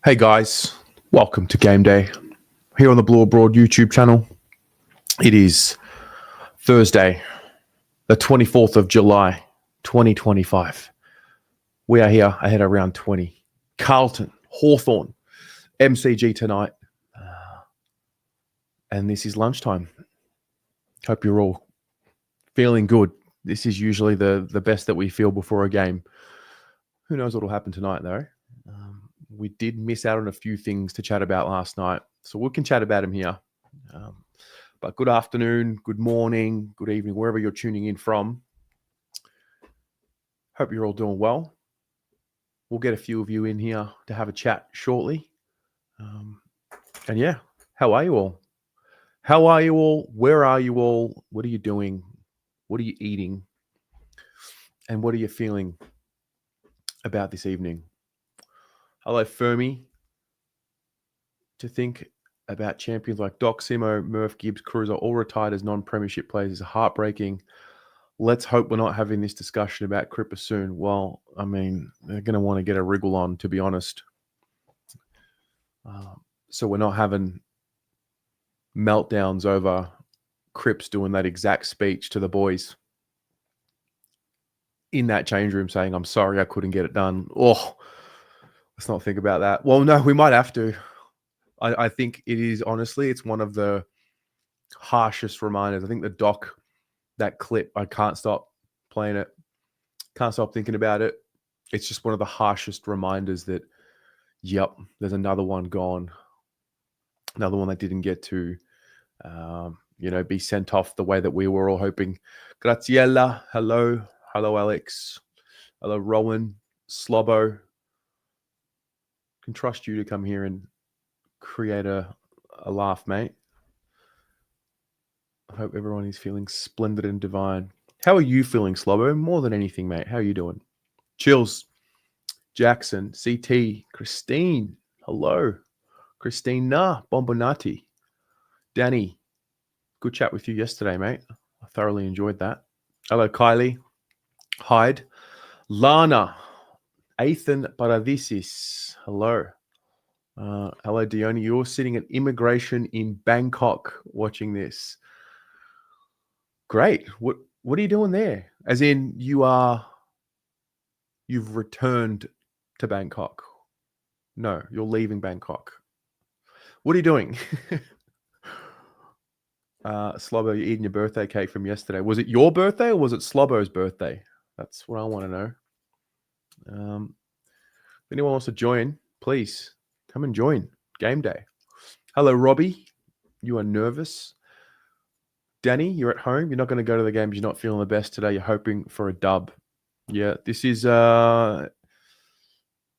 Hey guys, welcome to Game Day here on the Blue Abroad YouTube channel. It is Thursday, the 24th of July, 2025. We are here ahead of round 20. Carlton, Hawthorn, MCG tonight. And this is lunchtime. Hope you're all feeling good. This is usually the best that we feel before a game. Who knows what will happen tonight though. We did miss out on a few things to chat about last night, so we can chat about them here. But good afternoon, good morning, good evening, wherever you're tuning in from. Hope you're all doing well. We'll get a few of you in here to have a chat shortly. And yeah, how are you all? How are you all? Where are you all? What are you doing? What are you eating? And what are you feeling about this evening? Hello, Fermi. To think about champions like Doc, Simo, Murph, Gibbs, Cruz are all retired as non-premiership players is heartbreaking. Let's hope we're not having this discussion about Cripper soon. Well, I mean, they're going to want to get a wriggle on, to be honest. So we're not having meltdowns over Cripps doing that exact speech to the boys in that change room saying, I'm sorry, I couldn't get it done. Oh, let's not think about that. Well, no, we might have to. I think it is, honestly, it's one of the harshest reminders. I think the Doc, that clip, I can't stop playing it. Can't stop thinking about it. It's just one of the harshest reminders that, yep, there's another one gone. Another one that didn't get to, be sent off the way that we were all hoping. Graziella, hello. Hello, Alex. Hello, Rowan. Slobbo. Can trust you to come here and create a laugh, mate. I hope everyone is feeling splendid and divine. How are you feeling, Slobbo? More than anything, mate. How are you doing? Chills. Jackson. CT. Christine. Hello. Christina Bombonati. Danny. Good chat with you yesterday, mate. I thoroughly enjoyed that. Hello, Kylie. Hyde. Lana. Ethan Paradisis. Hello. Hello, Dione. You're sitting at immigration in Bangkok watching this. Great. What are you doing there? As in, you've returned to Bangkok. No, you're leaving Bangkok. What are you doing? Slobbo, you're eating your birthday cake from yesterday. Was it your birthday or was it Slobbo's birthday? That's what I want to know. If anyone wants to join, please come and join. Game day. Hello, Robbie. You are nervous. Danny, you're at home. You're not going to go to the games. You're not feeling the best today. You're hoping for a dub. Yeah, this is... the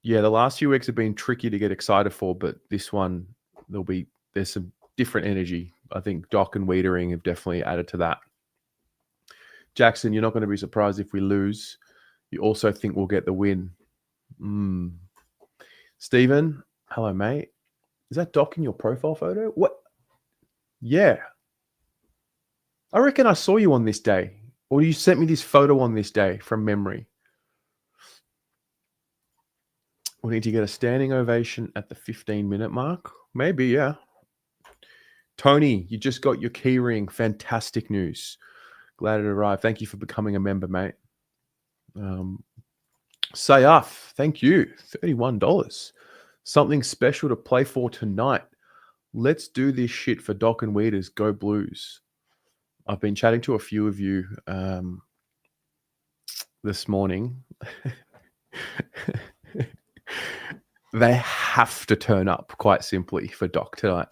last few weeks have been tricky to get excited for, but this one, there's some different energy. I think Doc and Weiters have definitely added to that. Jackson, you're not going to be surprised if we lose. You also think we'll get the win. Stephen, hello, mate. Is that Doc in your profile photo? What? Yeah. I reckon I saw you on this day. Or you sent me this photo on this day from memory. We need to get a standing ovation at the 15-minute mark. Maybe, yeah. Tony, you just got your key ring. Fantastic news. Glad it arrived. Thank you for becoming a member, mate. Sayaf, thank you. $31. Something special to play for tonight. Let's do this shit for Doc and Weiters. Go Blues. I've been chatting to a few of you this morning. They have to turn up, quite simply, for Doc tonight.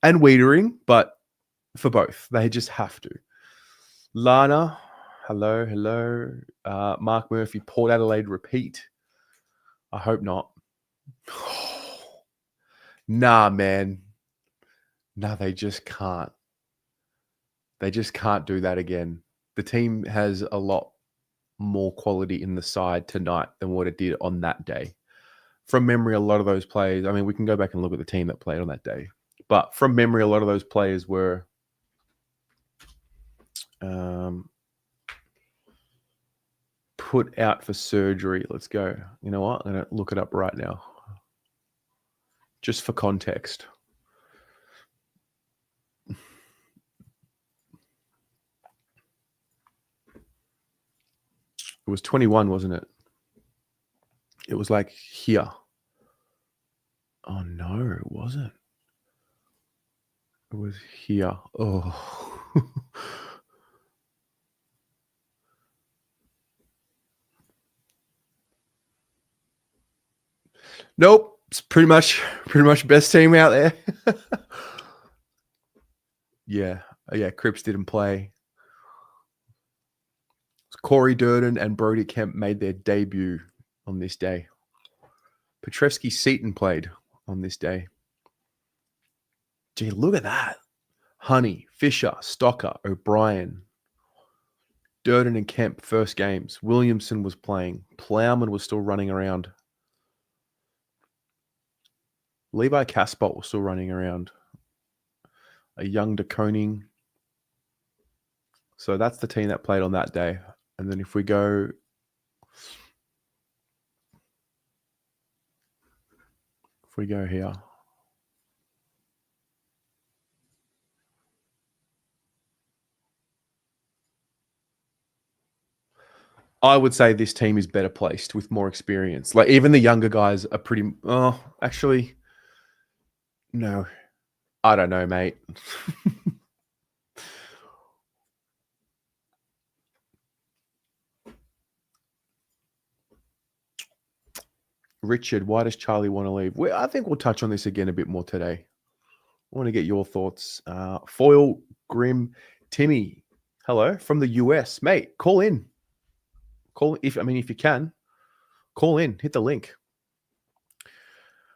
And Weitering, but for both. They just have to. Lana, hello. Mark Murphy, Port Adelaide repeat. I hope not. Nah, man. Nah, they just can't. They just can't do that again. The team has a lot more quality in the side tonight than what it did on that day. From memory, a lot of those players, I mean, we can go back and look at the team that played on that day. But from memory, a lot of those players were put out for surgery. Let's go. You know what? I'm going to look it up right now. Just for context. It was 21, wasn't it? It was like here. Oh no, it wasn't. It was here. Oh. Nope. It's pretty much best team out there. Yeah. Cripps didn't play. Corey Durden and Brody Kemp made their debut on this day. Petrevsky Seaton played on this day. Gee, look at that. Honey, Fisher, Stocker, O'Brien, Durden and Kemp, first games. Williamson was playing. Plowman was still running around. Levi Caspot was still running around. A young De Koning. So that's the team that played on that day. And then if we go... here... I would say this team is better placed with more experience. Like, even the younger guys are pretty... Oh, actually... No. I don't know, mate. Richard, why does Charlie want to leave? I think we'll touch on this again a bit more today. I want to get your thoughts. Foil, Grim, Timmy, hello from the US. Mate, call in. If you can, call in. Hit the link.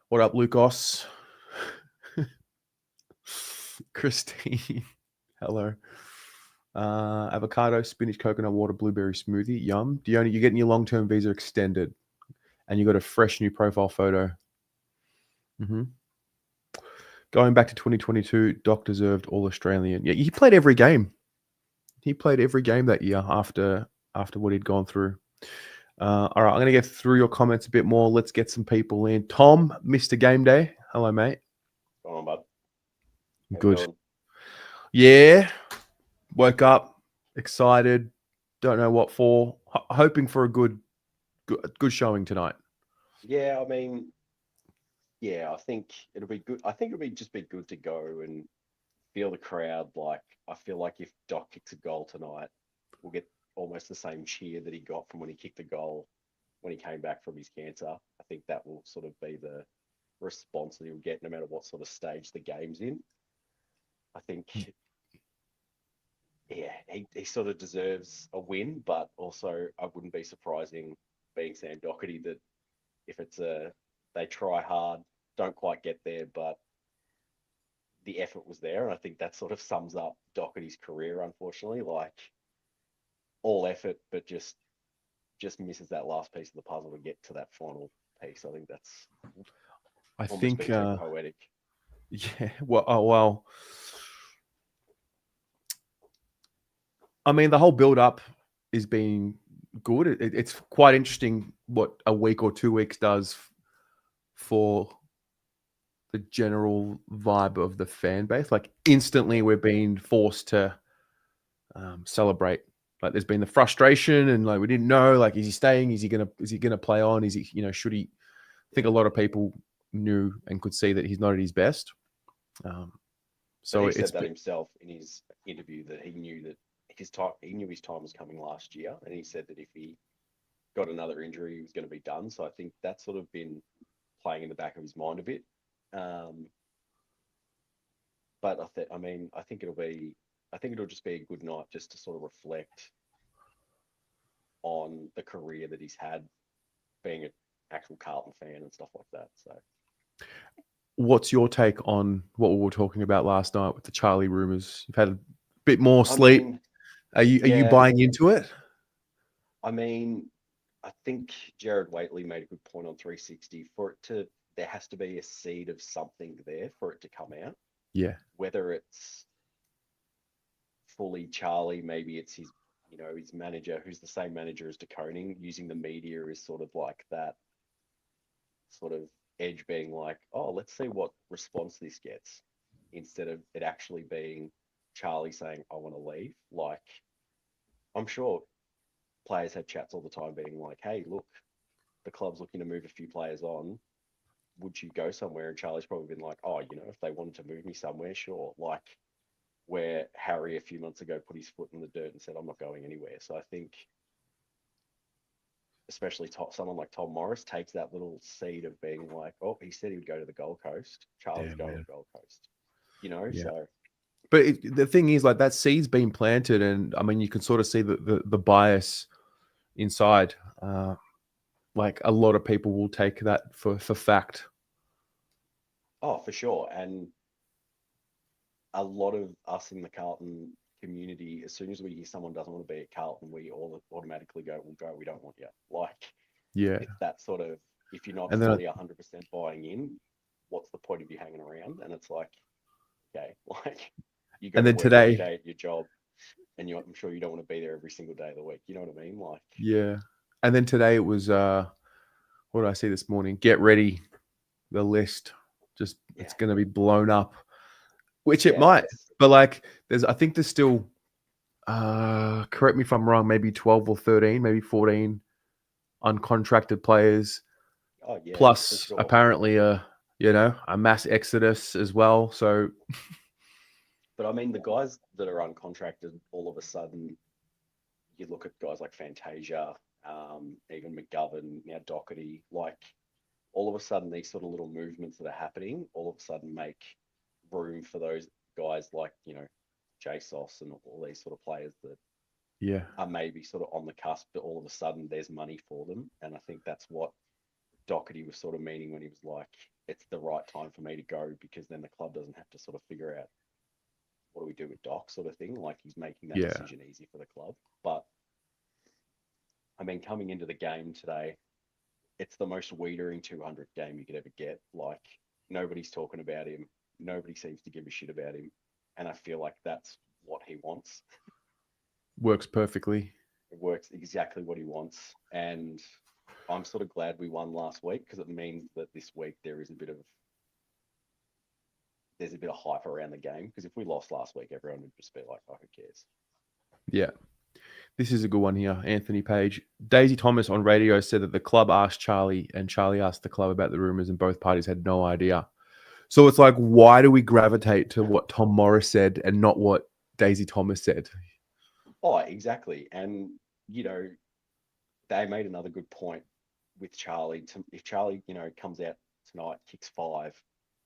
What up, Lucas? Christine, hello. Avocado, spinach, coconut water, blueberry smoothie. Yum. Diona, you're getting your long-term visa extended. And you got a fresh new profile photo. Going back to 2022, Doc deserved All-Australian. Yeah, he played every game. He played every game that year after what he'd gone through. All right, I'm going to get through your comments a bit more. Let's get some people in. Tom, Mr. Game Day. Hello, mate. Go on, bud. Good. Yeah. Woke up, excited. Don't know what for. Hoping for a good showing tonight. Yeah, I mean, I think it'll be good. I think it'll just be good to go and feel the crowd. Like, I feel like if Doc kicks a goal tonight, we'll get almost the same cheer that he got from when he kicked the goal when he came back from his cancer. I think that will sort of be the response that he'll get no matter what sort of stage the game's in. I think, he sort of deserves a win, but also I wouldn't be surprising, being Sam Doherty, that if it's they try hard, don't quite get there, but the effort was there. And I think that sort of sums up Doherty's career, unfortunately. Like, all effort, but just misses that last piece of the puzzle to get to that final piece. I think that's too poetic. Yeah. Well. I mean, the whole build-up is being good. It's quite interesting what a week or 2 weeks does for the general vibe of the fan base. Like, instantly we're being forced to celebrate. Like, there's been the frustration and like we didn't know, like, is he staying? Is he gonna play on? Is he, should he? I think a lot of people knew and could see that he's not at his best. So he said that himself in his interview, that he knew that his time was coming last year, and he said that if he got another injury, he was going to be done. So I think that's sort of been playing in the back of his mind a bit. But I think it'll just be a good night just to sort of reflect on the career that he's had, being an actual Carlton fan and stuff like that. So, what's your take on what we were talking about last night with the Charlie rumors? You've had a bit more sleep. Are you buying into it? I mean, I think Jared Waitley made a good point on 360. There has to be a seed of something there for it to come out. Yeah. Whether it's fully Charlie, maybe it's his manager, who's the same manager as De Koning, using the media as sort of like that sort of edge being like, oh, let's see what response this gets, instead of it actually being Charlie saying, I want to leave. Like, I'm sure players had chats all the time being like, hey, look, the club's looking to move a few players on. Would you go somewhere? And Charlie's probably been like, oh, if they wanted to move me somewhere, sure. Like, where Harry a few months ago put his foot in the dirt and said, I'm not going anywhere. So I think, especially someone like Tom Morris takes that little seed of being like, oh, he said he would go to the Gold Coast. Charlie's going to the Gold Coast, Yeah. So. But the thing is, like, that seed's been planted, and I mean, you can sort of see the bias inside. Like, a lot of people will take that for fact. Oh, for sure. And a lot of us in the Carlton community, as soon as we hear someone doesn't want to be at Carlton, we all automatically go, we'll go, we don't want you. Like, Yeah. it's that sort of, if you're not And then fully 100% buying in, what's the point of you hanging around? And it's like, okay, like, you got And to then work today, every day at your job, and I'm sure you don't want to be there every single day of the week. You know what I mean? Like, yeah. And then today it was, what did I see this morning? Get ready, the list. Just, it's going to be blown up, which it might. But like, I think there's still, correct me if I'm wrong, maybe 12 or 13, maybe 14 uncontracted players. oh yeah, Plus, sure. apparently, a mass exodus as well. So, but I mean, the guys that are uncontracted, all of a sudden, you look at guys like Fantasia, even McGovern, now Doherty, like, all of a sudden these sort of little movements that are happening, all of a sudden make room for those guys like, JSOS and all these sort of players that are maybe sort of on the cusp, but all of a sudden there's money for them. And I think that's what Doherty was sort of meaning when he was like, it's the right time for me to go, because then the club doesn't have to sort of figure out, what do we do with Doc, sort of thing. Like, he's making that decision easy for the club. But I mean, coming into the game today, it's the most Weitering 200 game you could ever get. Like, nobody's talking about him. Nobody seems to give a shit about him. And I feel like that's what he wants. Works perfectly. It works exactly what he wants. And I'm sort of glad we won last week, because it means that this week there's a bit of hype around the game. Because if we lost last week, everyone would just be like, oh, who cares? Yeah. This is a good one here. Anthony Page. Daisy Thomas on radio said that the club asked Charlie, and Charlie asked the club about the rumors, and both parties had no idea. So it's like, why do we gravitate to what Tom Morris said and not what Daisy Thomas said? Oh, exactly. And, they made another good point with Charlie. If Charlie, comes out tonight, kicks 5,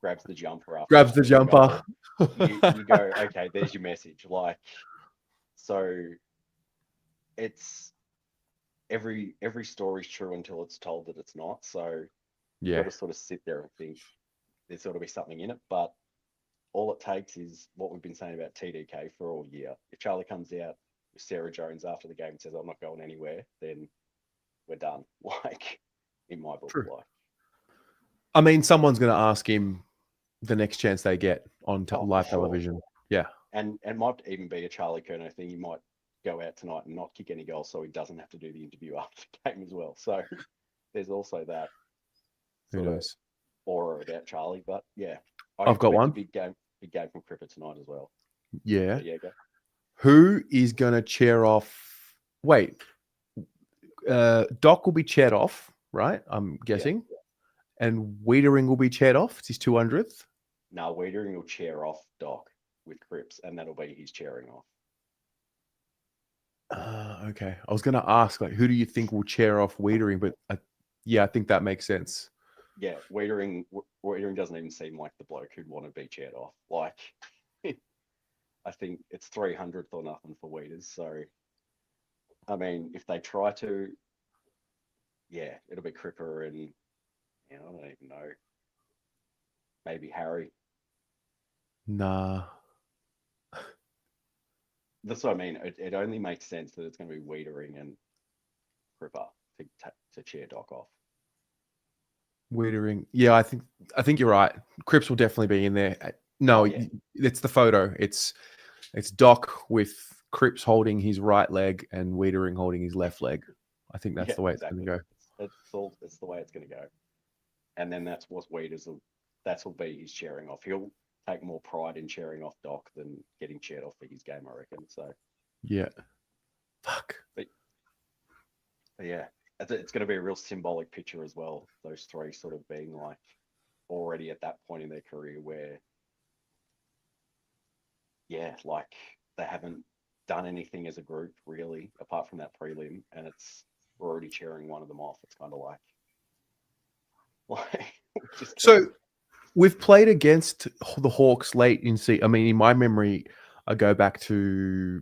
grabs the jumper up, grabs the jumper, you go, okay, there's your message. Like, so it's every story's true until it's told that it's not. So you got to sort of sit there and think there's got to be something in it. But all it takes is what we've been saying about TDK for all year. If Charlie comes out with Sarah Jones after the game and says, I'm not going anywhere, then we're done. Like, in my book. True. Like, I mean, someone's going to ask him the next chance they get on live television. Sure. Yeah. And might even be a Charlie Curnow thing. He might go out tonight and not kick any goals, so he doesn't have to do the interview after the game as well. So there's also that Who knows? Aura about Charlie. But yeah, I've got one. Big game from Cripper tonight as well. Yeah. So, yeah, go. Who is going to chair off? Wait, Doc will be chaired off, right? I'm guessing. Yeah. And Weitering will be chaired off. It's his 200th. No, Weitering will chair off Doc with Cripps, and that'll be his chairing off. Okay. I was going to ask, like, who do you think will chair off Weitering? But I think that makes sense. Yeah, Weitering doesn't even seem like the bloke who'd want to be chaired off. Like, I think it's 300th or nothing for Weiters. So, I mean, if they try to, yeah, it'll be Cripper and, I don't even know, maybe Harry. Nah. That's what I mean. It only makes sense that it's going to be Weitering and Cripper to chair Doc off. Weitering, yeah, I think you're right. Cripps will definitely be in there. No, it's the photo. It's Doc with Cripps holding his right leg and Weitering holding his left leg. I think that's the way it's going to go. It's the way it's going to go. and then that's what Weiters will be his cheering off. He'll take more pride in cheering off Doc than getting cheered off for his game, I reckon. So Yeah. Fuck. But yeah, it's going to be a real symbolic picture as well. Those three sort of being like already at that point in their career where, yeah, like they haven't done anything as a group really, apart from that prelim, and we're already cheering one of them off. It's kind of like just So we've played against the Hawks late in season. I mean, in my memory, I go back to.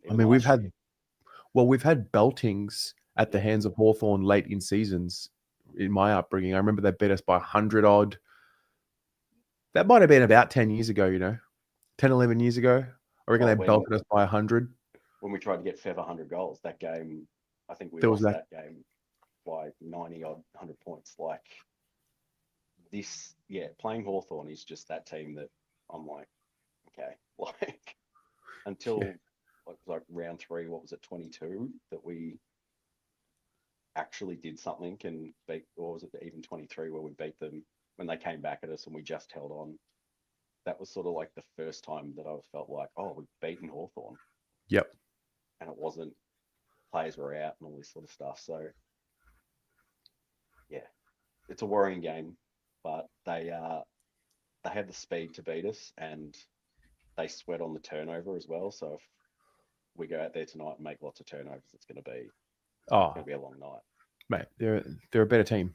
I mean, we've had beltings at the hands of Hawthorn late in seasons in my upbringing. I remember they beat us by 100 odd. That might have been about 10 years ago, 10, 11 years ago. I reckon they belted us by 100. When we tried to get Fev 100 goals, that game, I think we lost that game by 90 odd 100 points. Like this, yeah, playing Hawthorn is just that team that I'm like, okay, like until like round 3, what was it, 22, that we actually did something and beat, or was it even 23 where we beat them when they came back at us and we just held on. That was sort of like the first time that I felt like, oh, we've beaten Hawthorn. Yep. And it wasn't players were out and all this sort of stuff. So yeah, it's a worrying game, but they have the speed to beat us and they sweat on the turnover as well. So if we go out there tonight and make lots of turnovers, it's going to be a long night. Mate, they're a better team.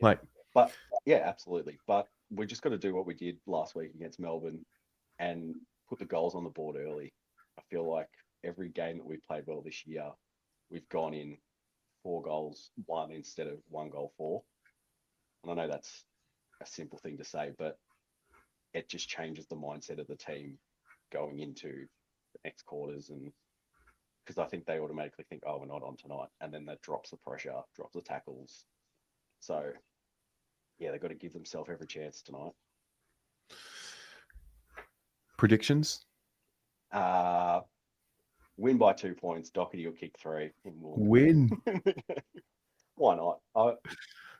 Yeah. But yeah, absolutely. But we just got to do what we did last week against Melbourne and put the goals on the board early. I feel like every game that we've played well this year, we've gone in 4 goals, 1 instead of 1 goal 4. And I know that's a simple thing to say, but it just changes the mindset of the team going into the next quarters. And because I think they automatically think, oh, we're not on tonight. And then that drops the pressure, drops the tackles. So yeah, they've got to give themselves every chance tonight. Predictions? Win by 2 points. Doherty will kick 3. Win. Why not?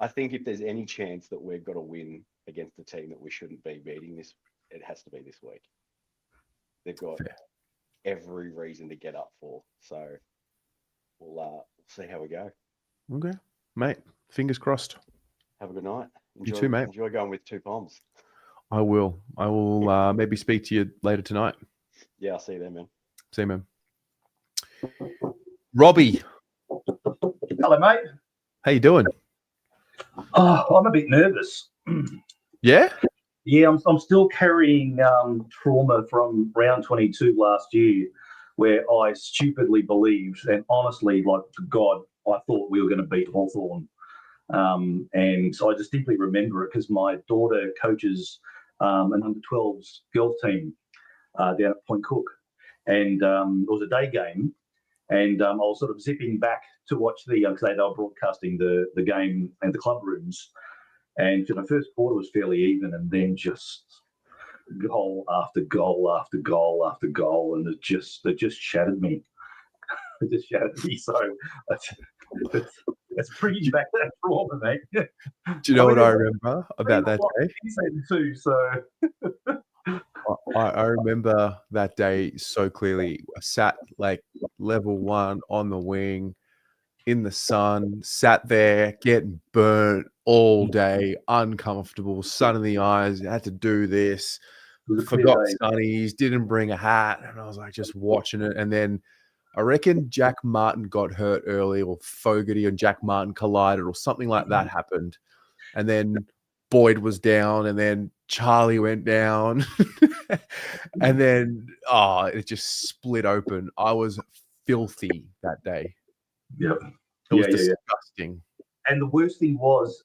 I think if there's any chance that we've got to win against a team that we shouldn't be beating this, it has to be this week. They've got every reason to get up for. So we'll see how we go. Okay, mate. Fingers crossed. Have a good night. You too, mate. Enjoy going with 2 bombs. I will. Maybe speak to you later tonight. Yeah, I'll see you there, man. See you, man. Robbie. Hello, mate. How you doing? Oh, I'm a bit nervous. Yeah? Yeah, I'm still carrying trauma from round 22 last year, where I stupidly believed, and honestly, like to God, I thought we were going to beat Hawthorn. And so I distinctly remember it because my daughter coaches an under-12s girls team down at Point Cook. And it was a day game. And I was sort of zipping back to watch because they were broadcasting the game and the club rooms. And the first quarter was fairly even, and then just goal after goal after goal after goal, and it just shattered me. It just shattered me. So it's pretty back that trauma, mate. Do you know what I remember about that day? Too, so. I remember that day so clearly. I sat like level 1 on the wing in the sun, sat there getting burnt all day, uncomfortable, sun in the eyes, had to do this, forgot sunnies, didn't bring a hat, and I was like just watching it. And then I reckon Jack Martin got hurt early, or Fogarty and Jack Martin collided, or something like that happened. And then Boyd was down, and then Charlie went down. And then it just split open. I was filthy that day. Yep. It was disgusting. And the worst thing was,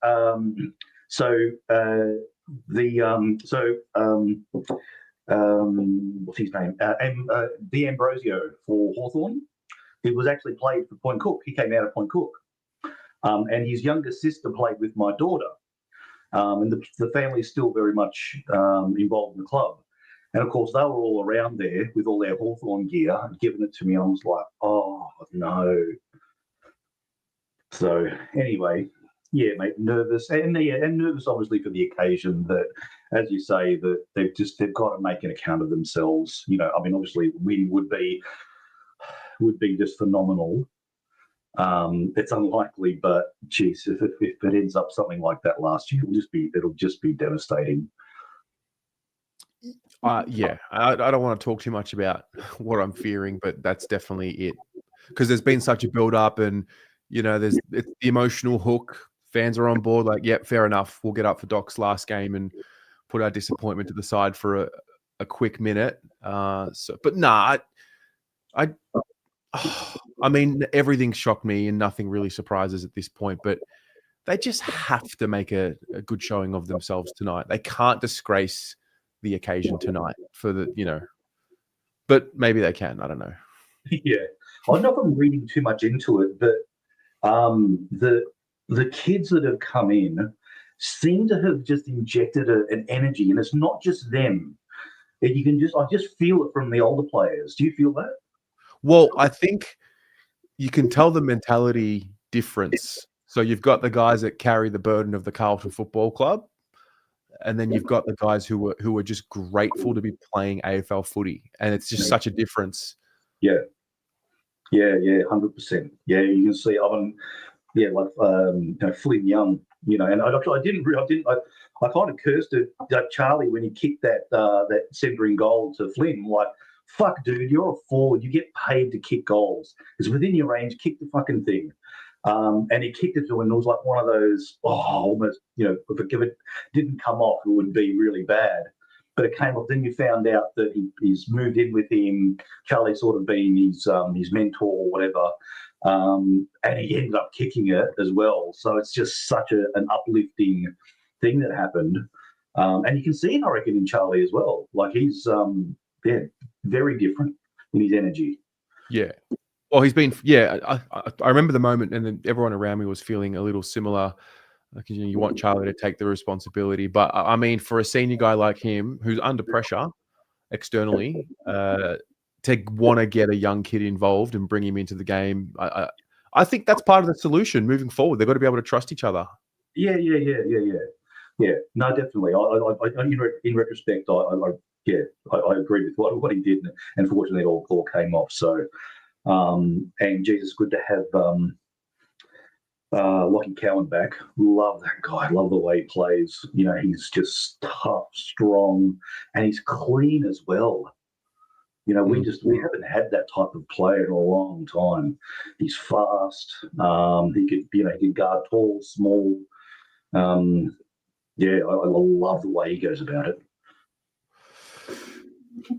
what's his name? D'Ambrosio for Hawthorn. He was actually played for Point Cook. He came out of Point Cook. And his younger sister played with my daughter. And the family is still very much involved in the club. And, of course, they were all around there with all their Hawthorn gear and giving it to me. I was like, oh, no. So, anyway, Yeah, mate, nervous and nervous obviously for the occasion. That, as you say, that they've got to make an account of themselves. You know, I mean, obviously, win would be just phenomenal. It's unlikely, but geez, if it ends up something like that last year, it'll just be devastating. Yeah, I don't want to talk too much about what I'm fearing, but that's definitely it. Because there's been such a build up, and it's the emotional hook. Fans are on board. Like, yep, fair enough. We'll get up for Doc's last game and put our disappointment to the side for a quick minute. But nah, I mean, everything shocked me, and nothing really surprises at this point. But they just have to make a good showing of themselves tonight. They can't disgrace the occasion tonight but maybe they can. I don't know. Yeah, I don't know if I'm reading too much into it, but the kids that have come in seem to have just injected an energy, and it's not just them. I just feel it from the older players. Do you feel that? Well, I think you can tell the mentality difference. So you've got the guys that carry the burden of the Carlton Football Club, and then you've got the guys who are just grateful to be playing AFL footy, and it's just such a difference. Yeah, 100%. Yeah, you can see. Flynn Young. And I kind of cursed at Charlie when he kicked that centering goal to Flynn. Like, fuck, dude, you're a forward. You get paid to kick goals. It's within your range. Kick the fucking thing. And he kicked it to him, and it was like one of those, almost, if it didn't come off, it would be really bad. But it came off. Then you found out that he's moved in with him. Charlie sort of being his mentor or whatever. And he ended up kicking it as well. So it's just such an uplifting thing that happened. And you can see it, I reckon, in Charlie as well. Like, he's very different in his energy. Yeah. Well, he's been, I remember the moment, and then everyone around me was feeling a little similar. Like, you want Charlie to take the responsibility. But I mean, for a senior guy like him, who's under pressure externally, to want to get a young kid involved and bring him into the game, I think that's part of the solution moving forward. They've got to be able to trust each other. Yeah. No, definitely. In retrospect, I agree with what he did, and fortunately, it all came off. So, and Jesus, good to have Lockie Cowan back. Love that guy. Love the way he plays. He's just tough, strong, and he's clean as well. We haven't had that type of player in a long time. He's fast. He can guard tall, small. I love the way he goes about it.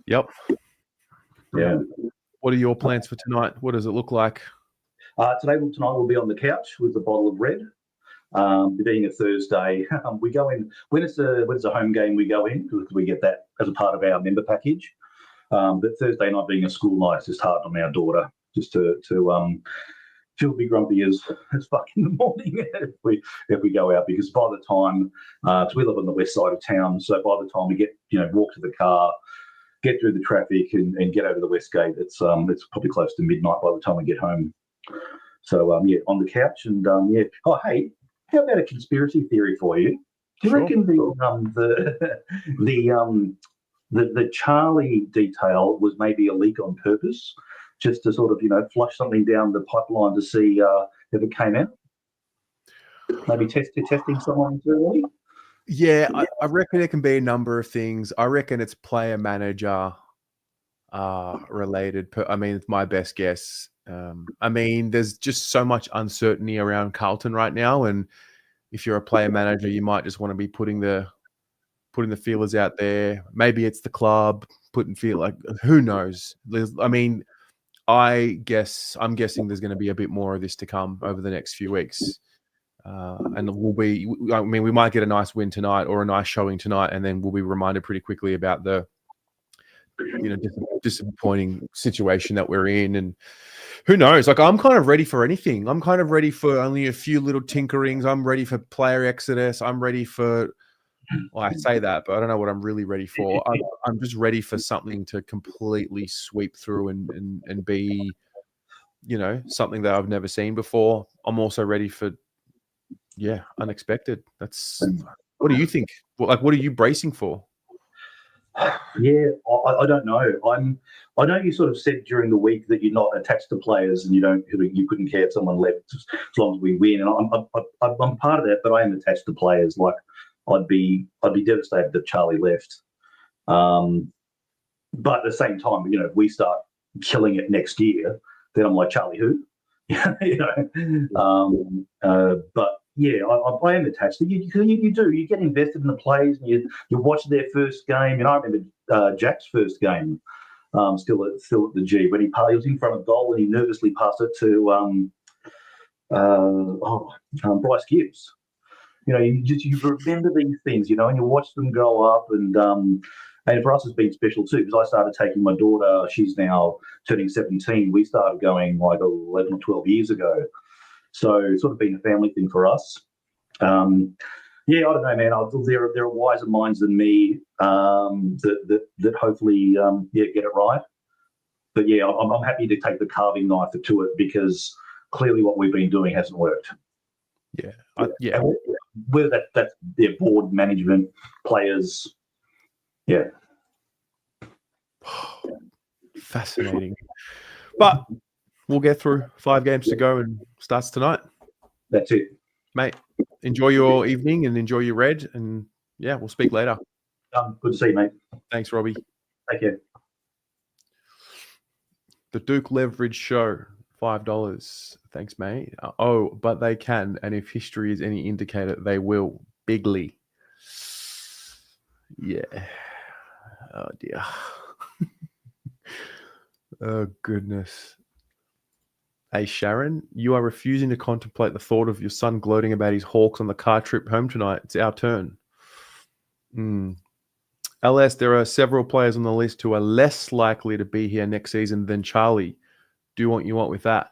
Yep. Yeah. What are your plans for tonight? What does it look like? Tonight we'll be on the couch with a bottle of red. Being a Thursday, we go in when it's a home game. We go in because we get that as a part of our member package. But Thursday night being a school night, it's just hard on our daughter just to she'll be grumpy as fuck in the morning if we go out, because by the time we live on the west side of town, so by the time we get walk to the car, get through the traffic and get over the west gate, it's probably close to midnight by the time we get home. So on the couch and Oh, hey, how about a conspiracy theory for you? Do you reckon the Charlie detail was maybe a leak on purpose, just to sort of flush something down the pipeline to see if it came out? Maybe testing someone internally. Yeah, I reckon it can be a number of things. I reckon it's player manager related. I mean, it's my best guess. I mean, there's just so much uncertainty around Carlton right now, and if you're a player manager, you might just want to be putting the feelers out there. Maybe it's the club putting who knows? I'm guessing there's going to be a bit more of this to come over the next few weeks. And we might get a nice win tonight or a nice showing tonight, and then we'll be reminded pretty quickly about the disappointing situation that we're in. And who knows? Like, I'm kind of ready for anything. I'm kind of ready for only a few little tinkerings. I'm ready for player exodus. I'm ready for, well, I say that, but I don't know what I'm really ready for. I'm just ready for something to completely sweep through and be, something that I've never seen before. I'm also ready for, yeah, unexpected. What do you think? What are you bracing for? Yeah, I don't know. I know you sort of said during the week that you're not attached to players and you couldn't care if someone left as long as we win. And I'm part of that, but I am attached to players. Like I'd be devastated that Charlie left. But at the same time, if we start killing it next year, then I'm like, Charlie, who? But yeah, I am attached. You do. You get invested in the players, and you watch their first game. And I remember Jack's first game, still at the G, when he was in front of goal and he nervously passed it to Bryce Gibbs. You remember these things, and you watch them grow up, and for us it's been special too, because I started taking my daughter. She's now turning 17. We started going like 11 or 12 years ago, so it's sort of been a family thing for us. Yeah, I don't know, man. There are wiser minds than me that hopefully get it right. But yeah, I'm happy to take the carving knife to it, because clearly what we've been doing hasn't worked. Yeah. Whether that's their board, management, players. Yeah. Fascinating. But we'll get through 5 games to go and starts tonight. That's it. Mate, enjoy your evening and enjoy your red. And yeah, we'll speak later. Good to see you, mate. Thanks, Robbie. Take care. The Duke Leverage Show, $5. Thanks, mate. But they can, and if history is any indicator, they will. Bigly. Yeah. Oh, dear. Oh, goodness. Hey, Sharon, you are refusing to contemplate the thought of your son gloating about his Hawks on the car trip home tonight. It's our turn. LS, there are several players on the list who are less likely to be here next season than Charlie. Do what you want with that.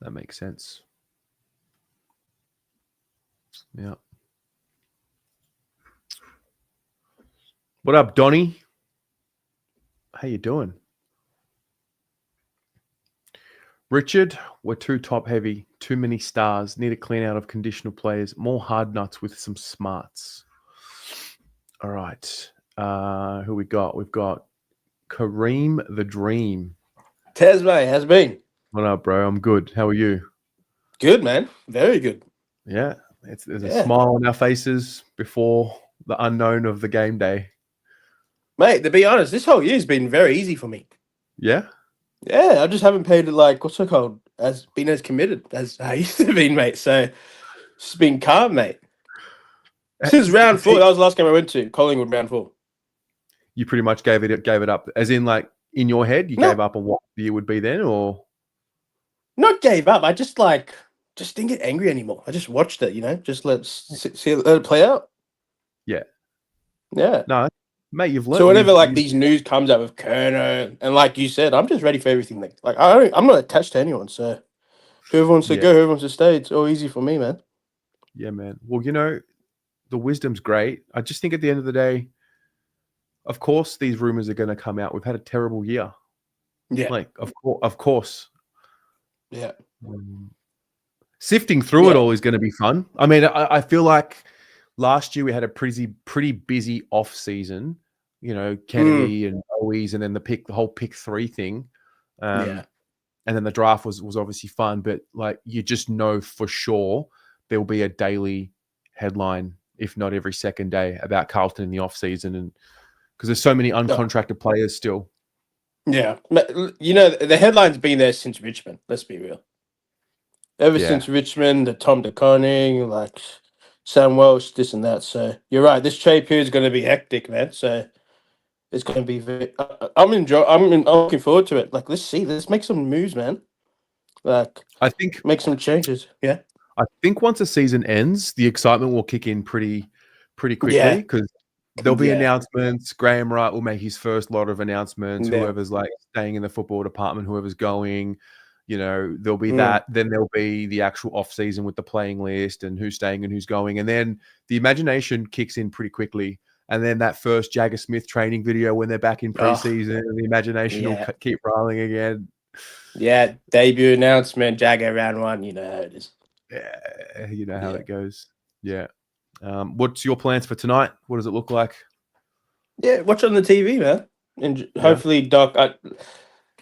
That makes sense. Yeah. What up, Donnie? How you doing? Richard, we're too top heavy. Too many stars. Need a clean out of conditional players. More hard nuts with some smarts. All right. Who we got? We've got Kareem the Dream. Tez, mate, how's it been? What up, bro? I'm good. How are you? Good, man. Very good. Yeah. There's a smile on our faces before the unknown of the game day. Mate, to be honest, this whole year's been very easy for me. Yeah? Yeah, I just haven't paid it what's it called? As committed as I used to be, mate. So it's been calm, mate. Since round 4, that was the last game I went to, Collingwood round 4. You pretty much gave it up. As in, in your head, you gave up on what the year would be then, or? Not gave up. I just didn't get angry anymore. I just watched it, just let it play out. Yeah. Yeah. No, mate, you've learned. So whenever these news comes out with Kerner, and like you said, I'm just ready for everything. I'm not attached to anyone. So whoever wants to go, whoever wants to stay, it's all easy for me, man. Yeah, man. Well, the wisdom's great. I just think at the end of the day, of course, these rumors are going to come out. We've had a terrible year. Yeah. Of course. Yeah. Sifting through it all is going to be fun. I mean, I feel like last year we had a pretty busy off season. Kennedy and Owies, and then the whole pick 3 thing. And then the draft was obviously fun, but you just know for sure there will be a daily headline, if not every second day, about Carlton in the off season, and because there's so many uncontracted players still. Yeah, the headline's been there since Richmond. Let's be real. Ever since Richmond, the Tom DeConning, Sam Welsh, this and that. So you're right. This trade period is going to be hectic, man. So it's going to be very. I'm looking forward to it. Let's make some moves, man. I think make some changes. Yeah. I think once the season ends, the excitement will kick in pretty quickly, because there'll be announcements. Graham Wright will make his first lot of announcements. Whoever's staying in the football department, whoever's going, there'll be that. Then there'll be the actual off season with the playing list and who's staying and who's going. And then the imagination kicks in pretty quickly. And then that first Jagger Smith training video when they're back in preseason, and the imagination will keep rolling again. Yeah, debut announcement, Jagger round 1. You know how it is. Yeah, you know how Yeah. it goes. Yeah. What's your plans for tonight? What does it look like? Yeah, watch on the TV, man. And Yeah. hopefully, Doc.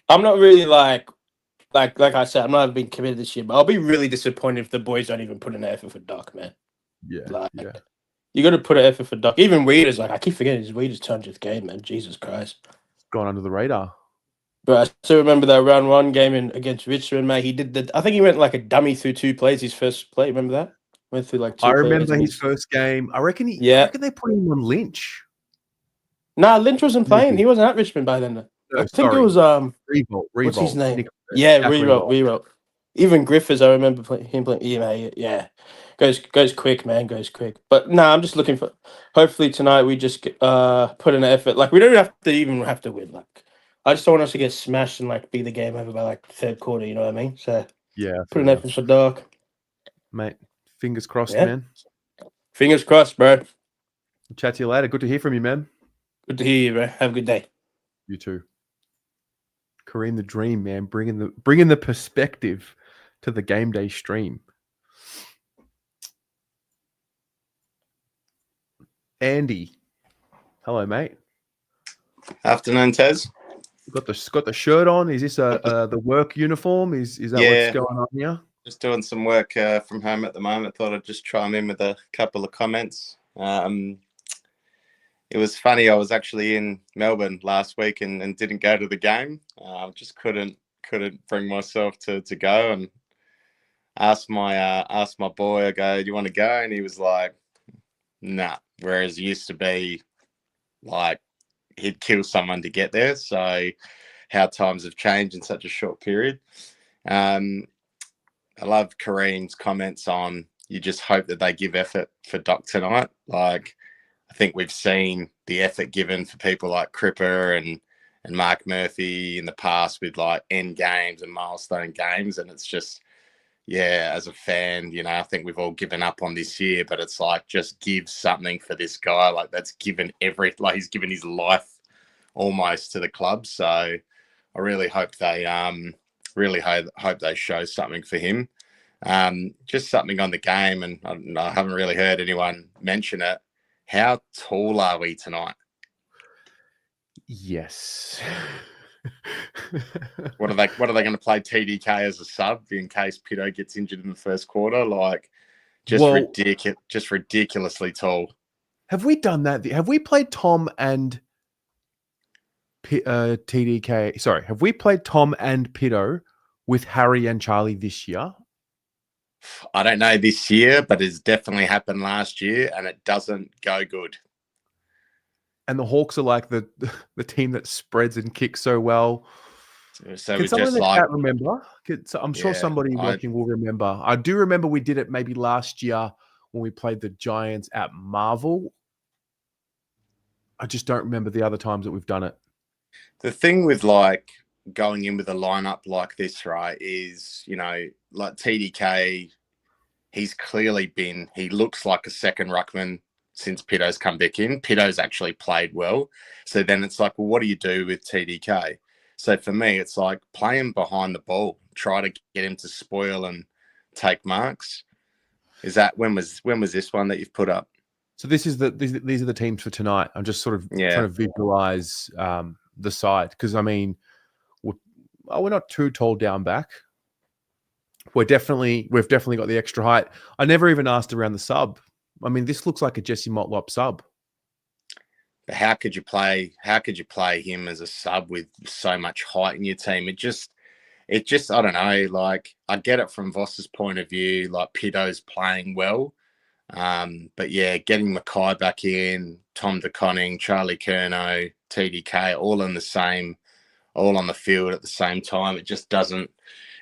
I'm not really like I said, I'm not being committed this year, but I'll be really disappointed if the boys don't even put an effort for Doc, man. Yeah. Like, Yeah. you got to put an effort for Doc. Even Weiters, like I keep forgetting it's Weiters' 200th game, man. Jesus Christ. Gone under the radar. But I still remember that round 1 game against Richmond, mate. He did I think he went like a dummy through 2 plays. His first play, remember that? Went through like 2 I plays. remember and his first game. I reckon Yeah. I reckon they put him on Lynch. Nah, Lynch wasn't playing. He wasn't at Richmond by then. No, I think sorry. it was Revolt. what's his name? Nick- Yeah, Jack Rewrote. Even Griffiths, I remember him playing. Yeah, goes quick, man, goes quick. But nah, I'm just looking for. Hopefully tonight we just put in an effort. Like we don't even have to win. Like I just don't want us to get smashed and like be the game over by like third quarter. You know what I mean? So Yeah. put an effort for Doc, Mate, fingers crossed, Yeah. man. Fingers crossed, bro. Chat to you later. Good to hear from you, man. Good to hear you, bro. Have a good day. You too. Kareem the Dream, man, bringing the perspective to the game day stream. Andy, hello, mate. Afternoon, Tez. Got the shirt on. Is this the work uniform? Is that Yeah. what's going on here? Just doing some work from home at the moment. Thought I'd just chime in with a couple of comments. It was funny. I was actually in Melbourne last week and didn't go to the game. Just couldn't bring myself to go, and asked my boy. I go, "Do you want to go?" And he was like, "Nah." Whereas it used to be like he'd kill someone to get there. So how times have changed in such a short period. I love Kareem's comments on you just hope that they give effort for Doc tonight. Like, I think we've seen the effort given for people like Cripper and Mark Murphy in the past with like end games and milestone games. And it's just, yeah, as a fan, you know, I think we've all given up on this year, but it's like, just give something for this guy. Like that's given he's given his life almost to the club. So I really hope they hope they show something for him. Just something on the game, and I haven't really heard anyone mention it. How tall are we tonight? Yes. What are they going to play TDK as a sub in case Pito gets injured in the first quarter? Like, just ridiculously tall. Have we done that? Have we played Tom and TDK? Sorry, have we played Tom and Pito with Harry and Charlie this year? I don't know this year, but it's definitely happened last year, and it doesn't go good. And the Hawks are like the team that spreads and kicks so well. So Can someone in the chat remember? I'm sure somebody I watching will remember. I do remember we did it maybe last year when we played the Giants at Marvel. I just don't remember the other times that we've done it. The thing with like going in with a lineup like this, right, is, you know, like TDK, he looks like a second ruckman since Pito's come back in. Pito's actually played well. So then it's like, well, what do you do with TDK? So for me, it's like play him behind the ball, try to get him to spoil and take marks. Is that when was this one that you've put up? So these are the teams for tonight. I'm just sort of trying to visualize the side, because I mean, we're not too tall down back. We've definitely got the extra height. I never even asked around the sub. I mean, this looks like a Jesse Motlop sub. But how could you play him as a sub with so much height in your team? It just I don't know. Like, I get it from Voss's point of view. Like, Pito's playing well, but yeah, getting Mackay back in, Tom DeConning, Charlie Curnow, TDK, all on the field at the same time. It just doesn't.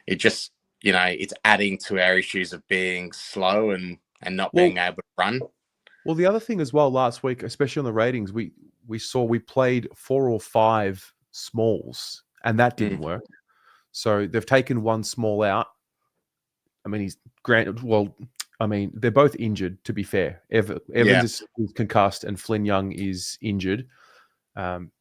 It just, you know, it's adding to our issues of being slow and not being able to run. Well, the other thing as well, last week, especially on the ratings, we saw we played 4 or 5 smalls, and that didn't work. So they've taken one small out. I mean, they're both injured, to be fair. Evans is concussed and Flynn Young is injured. And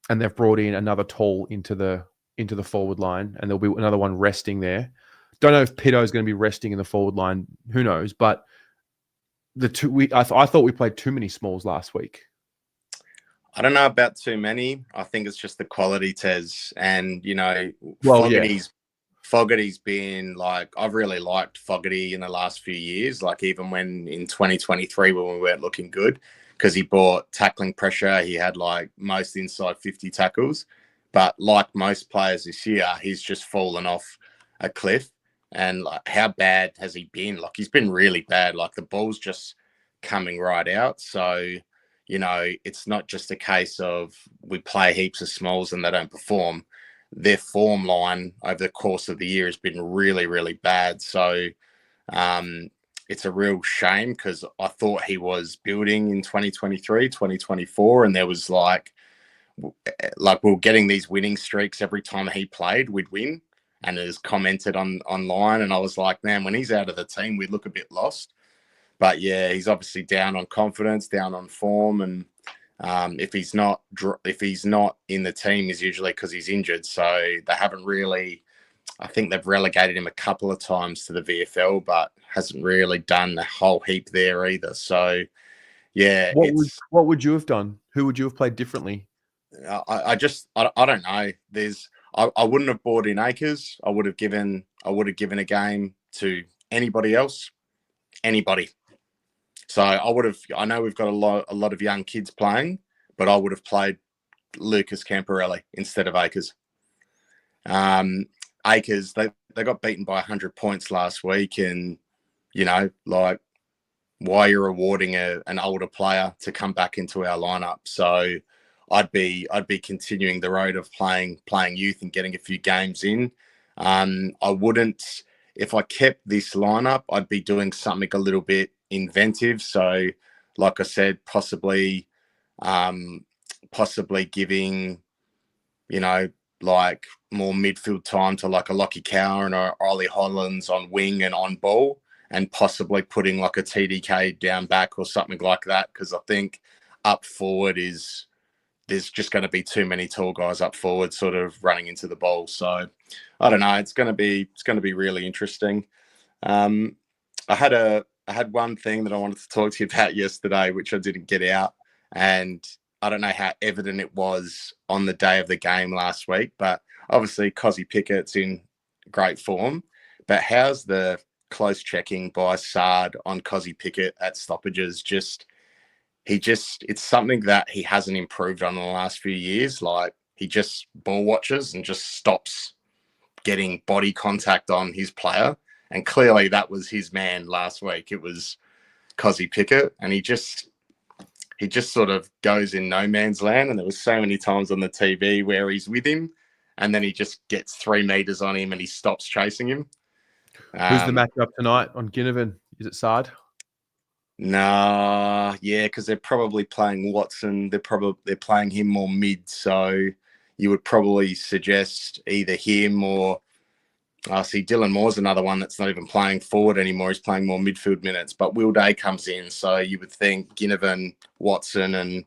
they've brought in another tall into the into the forward line, and there'll be another one resting there. Don't know if Pito is going to be resting in the forward line. Who knows? But I thought we played too many smalls last week. I don't know about too many. I think it's just the quality, Tez. And, Well, yeah. Fogarty's been like, I've really liked Fogarty in the last few years, like even when in 2023 when we weren't looking good, because he brought tackling pressure. He had like most inside 50 tackles. But like most players this year, he's just fallen off a cliff. And like, how bad has he been? Like, he's been really bad. Like, the ball's just coming right out. So, it's not just a case of we play heaps of smalls and they don't perform. Their form line over the course of the year has been really, really bad. So it's a real shame because I thought he was building in 2023, 2024, and there was like we were getting these winning streaks every time he played, we'd win. And it was commented online, and I was like, man, when he's out of the team, we look a bit lost. But yeah, he's obviously down on confidence, down on form, and if he's not in the team, is usually because he's injured. So they haven't really. I think they've relegated him a couple of times to the VFL, but hasn't really done a whole heap there either. So yeah, what would you have done? Who would you have played differently? I don't know. I wouldn't have brought in Akers. I would have given a game to anybody else. Anybody. So I know we've got a lot of young kids playing, but I would have played Lucas Camporelli instead of Akers. Akers, they got beaten by 100 points last week, and why you're rewarding an older player to come back into our lineup. So I'd be continuing the road of playing youth and getting a few games in. I wouldn't, if I kept this lineup, I'd be doing something a little bit inventive. So, like I said, possibly giving, like more midfield time to like a Lockie Cowan or Ollie Hollands on wing and on ball, and possibly putting like a TDK down back or something like that. Because I think up forward there's just going to be too many tall guys up forward sort of running into the ball. So I don't know. It's going to be really interesting. I had one thing that I wanted to talk to you about yesterday, which I didn't get out. And I don't know how evident it was on the day of the game last week, but obviously Cozzy Pickett's in great form. But how's the close checking by Sard on Cozzy Pickett at stoppages? It's something that he hasn't improved on in the last few years. Like, he just ball watches and just stops getting body contact on his player. And clearly that was his man last week. It was Cozzy Pickett, and he just sort of goes in no man's land. And there was so many times on the TV where he's with him and then he just gets 3 meters on him and he stops chasing him. Who's the matchup tonight on Ginnivan? Is it Sard? Nah, yeah, because they're probably playing Watson. They're playing him more mid, so you would probably suggest either him or see Dylan Moore's another one that's not even playing forward anymore. He's playing more midfield minutes, but Will Day comes in, so you would think Ginnivan, Watson, and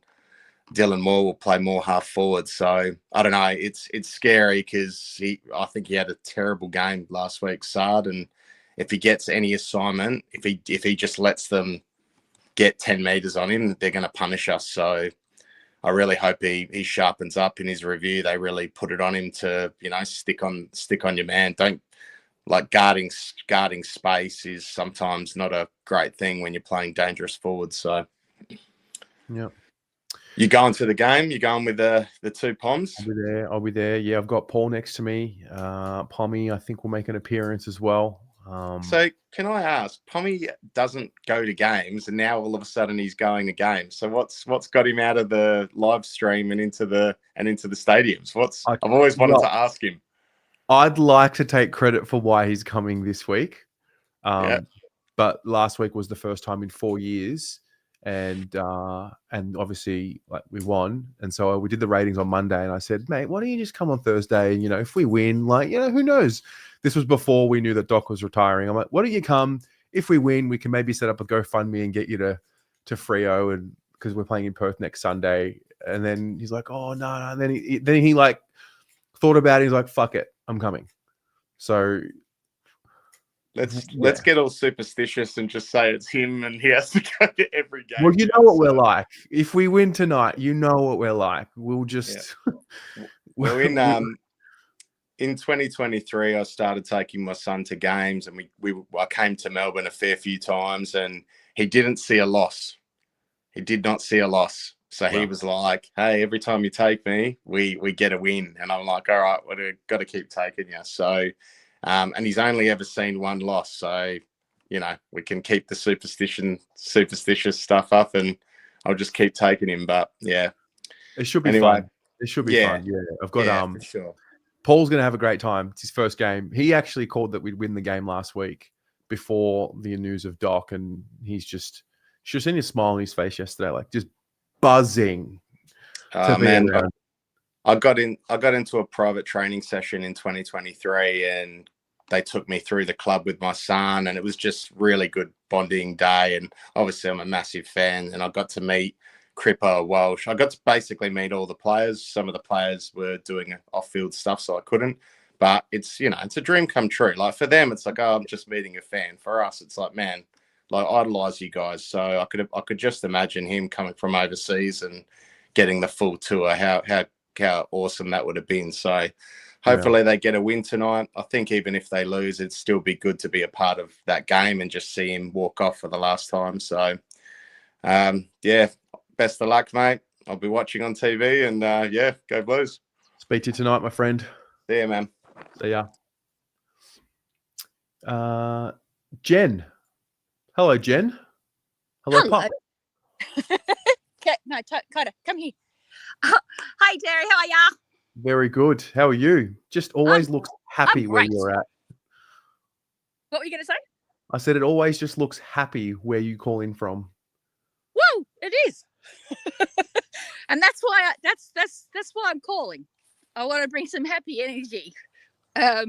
Dylan Moore will play more half forward. So I don't know. It's scary because I think he had a terrible game last week, Sard, and if he gets any assignment, if he just lets them get 10 meters on him, they're going to punish us. So I really hope he sharpens up in his review. They really put it on him to, stick on your man. Don't like guarding space is sometimes not a great thing when you're playing dangerous forwards. So yeah. You going to the game? You going with the 2 Poms? I'll be there. Yeah, I've got Paul next to me. Pommy, I think, will make an appearance as well. So can I ask, Pommy doesn't go to games, and now all of a sudden he's going to games. So what's got him out of the live stream and into the stadiums? I've always wanted to ask him. I'd like to take credit for why he's coming this week. Yeah. But last week was the first time in 4 years. And obviously, like, we won, and so we did the ratings on Monday. And I said, mate, why don't you just come on Thursday? And, if we win, who knows? This was before we knew that Doc was retiring. I'm like, why don't you come? If we win, we can maybe set up a GoFundMe and get you to Freo, and because we're playing in Perth next Sunday. And then he's like, oh no. And then he like thought about it. He's like, fuck it, I'm coming. So let's get all superstitious and just say it's him and he has to go to every game. Well, you know what we're like. If we win tonight, you know what we're like. We'll just. Well, in 2023, I started taking my son to games, and I came to Melbourne a fair few times, and he didn't see a loss. He did not see a loss. So he was like, "Hey, every time you take me, we get a win." And I'm like, "All right, we've got to keep taking you." So, and he's only ever seen one loss. So, you know, we can keep the superstitious stuff up, and I'll just keep taking him. But yeah, it should be fun. It should be fun. Yeah, I've got for sure. Paul's going to have a great time. It's his first game. He actually called that we'd win the game last week before the news of Doc, and he's just should have seen his smile on his face yesterday, like just buzzing. Man, I got into a private training session in 2023, and they took me through the club with my son, and it was just really good bonding day. And obviously, I'm a massive fan, and I got to meet Cripper, Walsh. I got to basically meet all the players. Some of the players were doing off-field stuff, so I couldn't. But it's, you know, it's a dream come true. Like for them, it's like, oh, I'm just meeting a fan. For us, it's like, man, like idolize you guys. So I could just imagine him coming from overseas and getting the full tour. How awesome that would have been. So hopefully they get a win tonight. I think even if they lose, it'd still be good to be a part of that game and just see him walk off for the last time. So yeah. Best of luck, mate. I'll be watching on TV, and go Blues. Speak to you tonight, my friend. See ya, man. See ya. Jen. Hello, Jen. Hello. Pop. No, Coda, come here. Hi, Terry. How are ya? Very good. How are you? Just always looks happy where you're at. What were you going to say? I said it always just looks happy where you call in from. Whoa, it is. And that's why that's why I'm calling. I want to bring some happy energy. I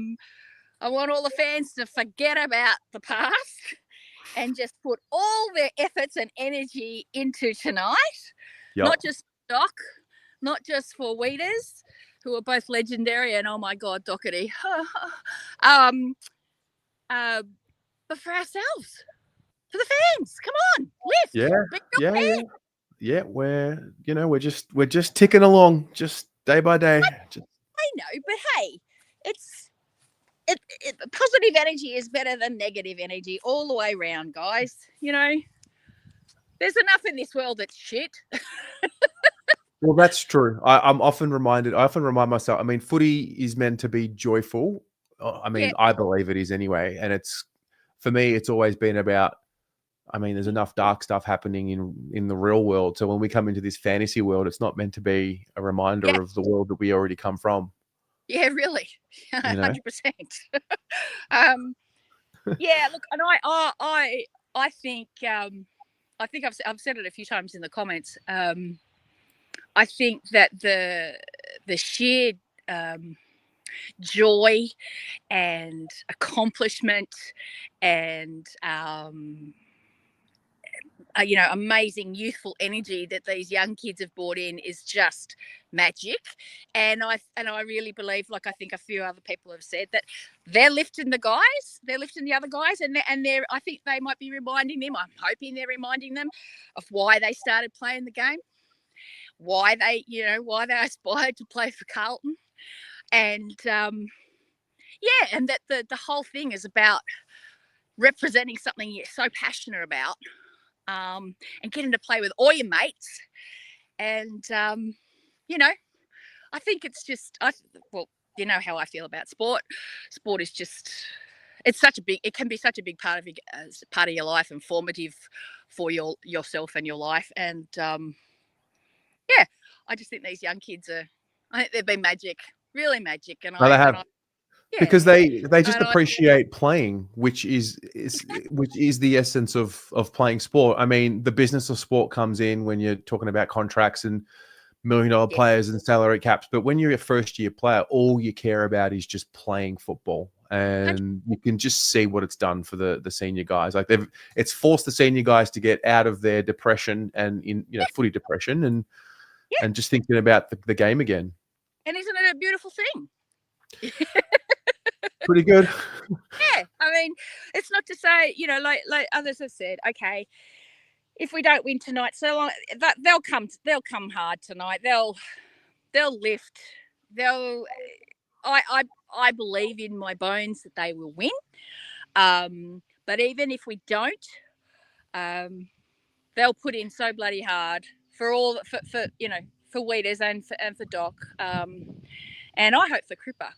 want all the fans to forget about the past and just put all their efforts and energy into tonight. Yep. Not just Doc, not just for Weiters, who are both legendary, and oh my God, Dockety. But for ourselves, for the fans. Come on, lift. Yeah. We're just ticking along, just day by day. I know, but hey, positive energy is better than negative energy all the way around, guys. You know, there's enough in this world that's shit. Well, that's true. I often remind myself. I mean, footy is meant to be joyful. I believe it is anyway. And for me, it's always been about. I mean, there's enough dark stuff happening in the real world. So when we come into this fantasy world, it's not meant to be a reminder of the world that we already come from. Yeah, really, 100%. Yeah, look, and I think I've said it a few times in the comments. I think that the sheer joy and accomplishment and amazing youthful energy that these young kids have brought in is just magic. And I really believe, like I think a few other people have said, that they're lifting the other guys, and I think they might be reminding them. I'm hoping they're reminding them of why they started playing the game, why they aspired to play for Carlton, and and that the whole thing is about representing something you're so passionate about. And getting to play with all your mates, and I think it's just you know how I feel about sport. Sport is just it can be such a big part of your life and formative for yourself and your life. And I just think these young kids they've been magic, really magic, and they have. Because they just appreciate playing, which is the essence of playing sport. I mean, the business of sport comes in when you're talking about contracts and $1 million players and salary caps. But when you're a first year player, all you care about is just playing football, and you can just see what it's done for the senior guys. Like it's forced the senior guys to get out of their depression and footy depression and just thinking about the game again. And isn't it a beautiful thing? Pretty good. Yeah, I mean, it's not to say, like others have said, okay, if we don't win tonight, so long, that they'll come hard tonight. They'll lift. I believe in my bones that they will win. But even if we don't, they'll put in so bloody hard for Weiters and for Doc. And I hope for Cripper.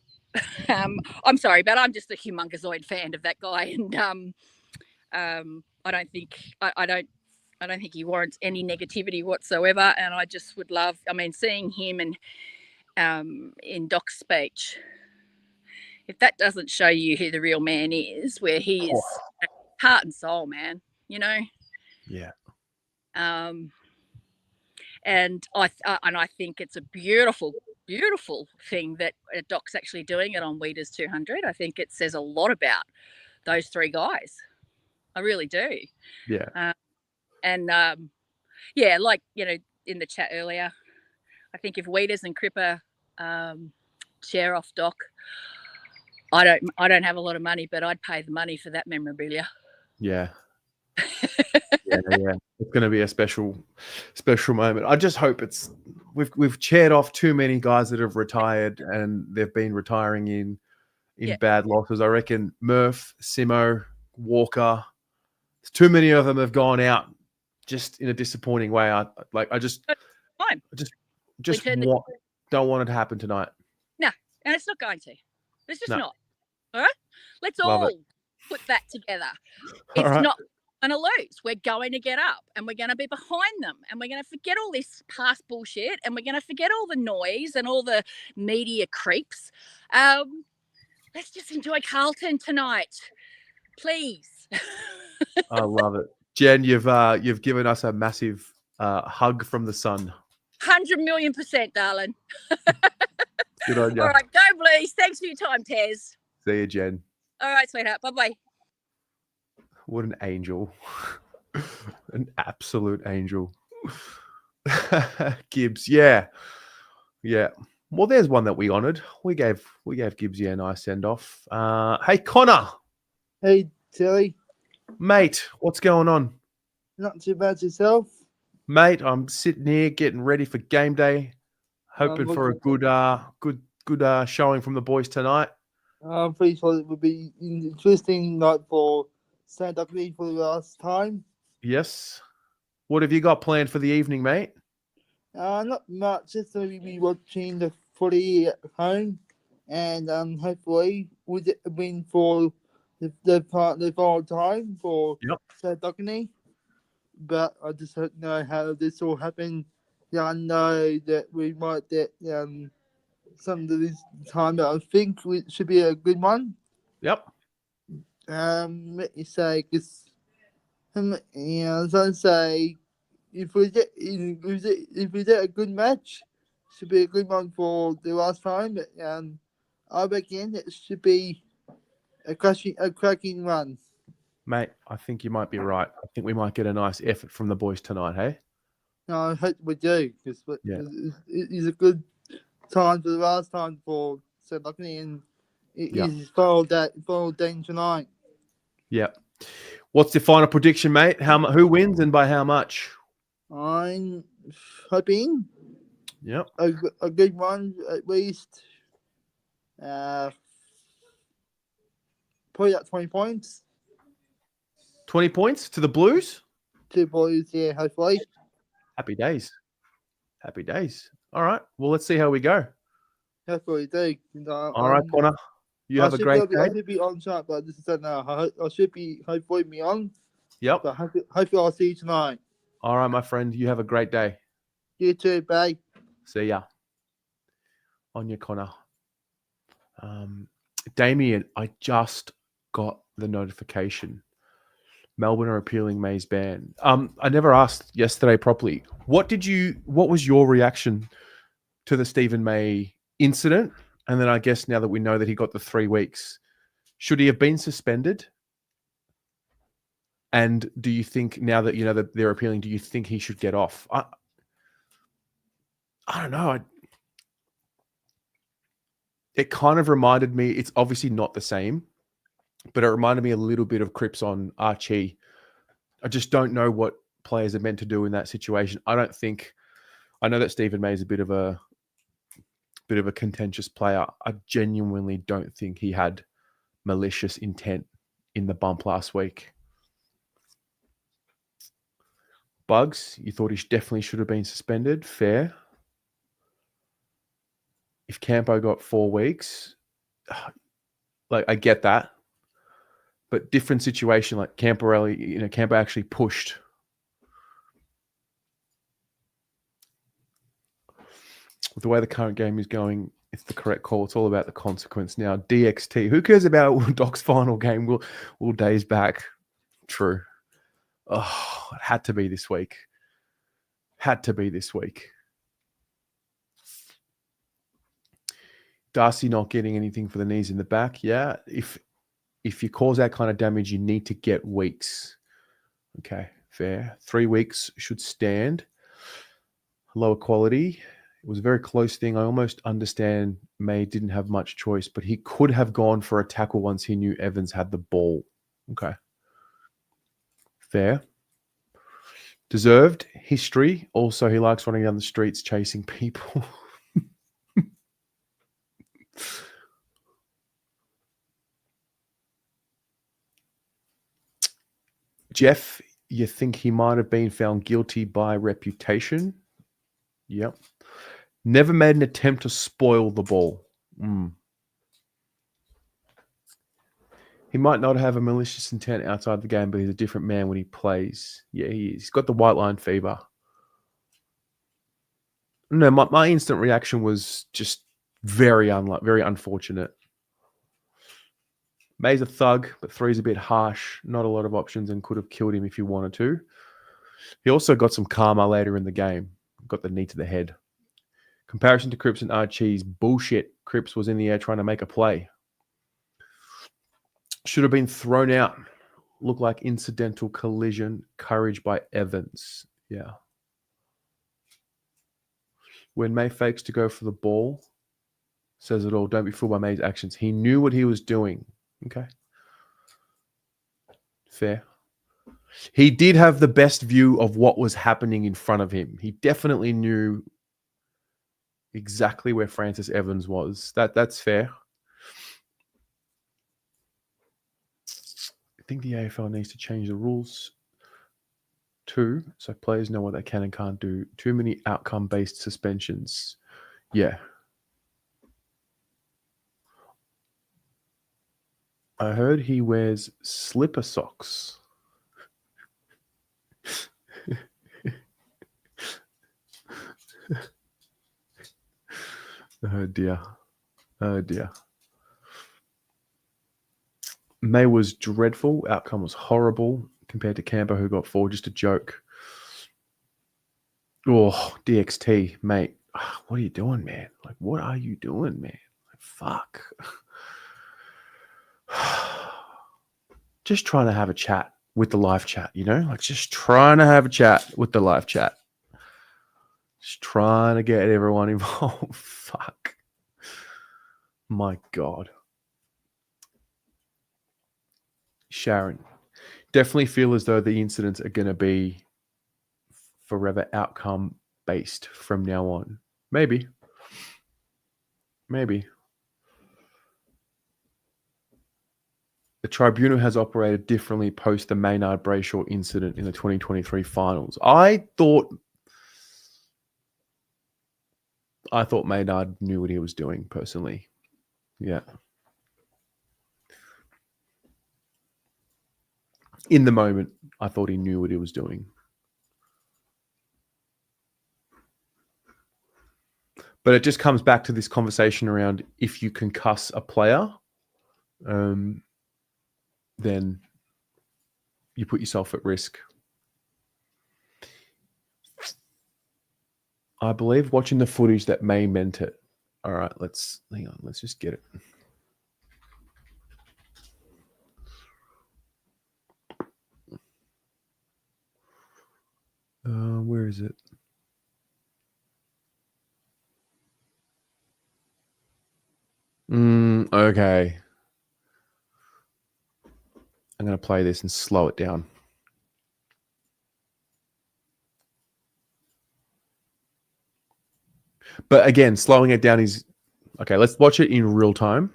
I'm sorry, but I'm just a humongozoid fan of that guy, and I don't think he warrants any negativity whatsoever. And I just would love, seeing him and in Doc's speech, if that doesn't show you who the real man is, where he is heart and soul, man, Yeah. And I think it's a beautiful thing that Doc's actually doing it on Weiters 200. I think it says a lot about those three guys. I really do. Yeah. Yeah, like, in the chat earlier, I think if Weiters and Cripper share off Doc, I don't have a lot of money, but I'd pay the money for that memorabilia. Yeah. Yeah. It's going to be a special moment. I just hope we've chaired off too many guys that have retired, and they've been retiring in bad losses. I reckon Murph, Simo, Walker, too many of them have gone out just in a disappointing way. I just don't want it to happen tonight. No, and it's not going to. It's just No. not. All right? Let's all put that together. It's not going to lose. We're going to get up, and we're going to be behind them, and we're going to forget all this past bullshit, and we're going to forget all the noise and all the media creeps. Let's just enjoy Carlton tonight, please. I love it. Jen, you've given us a massive hug from the sun. 100,000,000%, darling. Good on you. All right, go Blues. Thanks for your time, Tez. See you, Jen. All right, sweetheart. Bye-bye. What an angel. An absolute angel. Gibbs, yeah. Well, there's one that we honoured. We gave Gibbs a nice send-off. Hey, Connor. Hey, Tilly. Mate, what's going on? Not too bad yourself? Mate, I'm sitting here getting ready for game day, hoping for a good showing from the boys tonight. I'm pretty sure it would be interesting night for stand-up league for the last time. Yes. What have you got planned for the evening, mate? Not much. Just going to be watching the footy at home, and hopefully with it win for the final time for stand-up league. But I just don't know how this will happen. Yeah, I know that we might get some of this time, but I think it should be a good one. Yep. Let me say, because as I say, if we get a good match, it should be a good one for the last time. But I reckon it should be a cracking run. Mate, I think you might be right. I think we might get a nice effort from the boys tonight, hey? No, I hope we do, because it is a good time for the last time for St. Lucky, and it is final day tonight. Yep. What's the final prediction, mate? Who wins and by how much? I'm hoping a good one, at least. Probably at 20 points. 20 points to the Blues? 2 Blues, yeah, hopefully. Happy days. All right. Well, let's see how we go. Hopefully do. All right, Connor. You have a great day. I should be on track, but I just don't know. I should be hopefully be on. Yep. But hopefully I'll see you tonight. All right, my friend. You have a great day. You too, bye. See ya. On your Connor. Damien, I just got the notification. Melbourne are appealing May's ban. I never asked yesterday properly. What was your reaction to the Steven May incident? And then I guess now that we know that he got the 3 weeks, should he have been suspended? And do you think now that you know that they're appealing, do you think he should get off? I don't know. it kind of reminded me, it's obviously not the same, but it reminded me a little bit of Cripps on Archie. I just don't know what players are meant to do in that situation. I know that Steven May is a bit of a contentious player. I genuinely don't think he had malicious intent in the bump last week. Bugs, you thought he definitely should have been suspended. Fair. If Campo got 4 weeks, like I get that, but different situation. Like Campo actually pushed. With the way the current game is going, it's the correct call. It's all about the consequence now. DXT. Who cares about Doc's final game? Will days back. True. Oh, it had to be this week. Darcy not getting anything for the knees in the back. Yeah. If you cause that kind of damage, you need to get weeks. Okay, fair. 3 weeks should stand. Lower quality. It was a very close thing. I almost understand May didn't have much choice, but he could have gone for a tackle once he knew Evans had the ball. Okay. Fair. Deserved. History. Also, he likes running down the streets chasing people. Jeff, you think he might have been found guilty by reputation? Yep. Never made an attempt to spoil the ball. He might not have a malicious intent outside the game, but he's a different man when he plays. Yeah, he is. He's got the white line fever. No, my instant reaction was just very unfortunate. May's a thug, but 3's a bit harsh. Not a lot of options and could have killed him if he wanted to. He also got some karma later in the game. Got the knee to the head. Comparison to Cripps and Archie's bullshit. Cripps was in the air trying to make a play. Should have been thrown out. Looked like incidental collision. Courage by Evans. Yeah. When May fakes to go for the ball, says it all. Don't be fooled by May's actions. He knew what he was doing. Okay. Fair. He did have the best view of what was happening in front of him. He definitely knew exactly where Francis Evans was. That's fair. I think the AFL needs to change the rules too, so players know what they can and can't do. Too many outcome-based suspensions. Yeah. I heard he wears slipper socks. Oh dear. Oh dear. May was dreadful. Outcome was horrible compared to Campo, who got 4. Just a joke. Oh, DXT, mate. What are you doing, man? Like, what are you doing, man? Like, fuck. Just trying to have a chat with the live chat, you know? Like, just trying to have a chat with the live chat. Just trying to get everyone involved. Fuck. My God. Sharon, definitely feel as though the incidents are going to be forever outcome based from now on. Maybe. The tribunal has operated differently post the Maynard Brayshaw incident in the 2023 finals. I thought Maynard knew what he was doing personally. Yeah. In the moment, I thought he knew what he was doing. But it just comes back to this conversation around if you concuss a player, then you put yourself at risk. I believe watching the footage that May meant it. All right, hang on. Let's just get it. Where is it? Okay. I'm going to play this and slow it down. But again, slowing it down is... Okay, let's watch it in real time.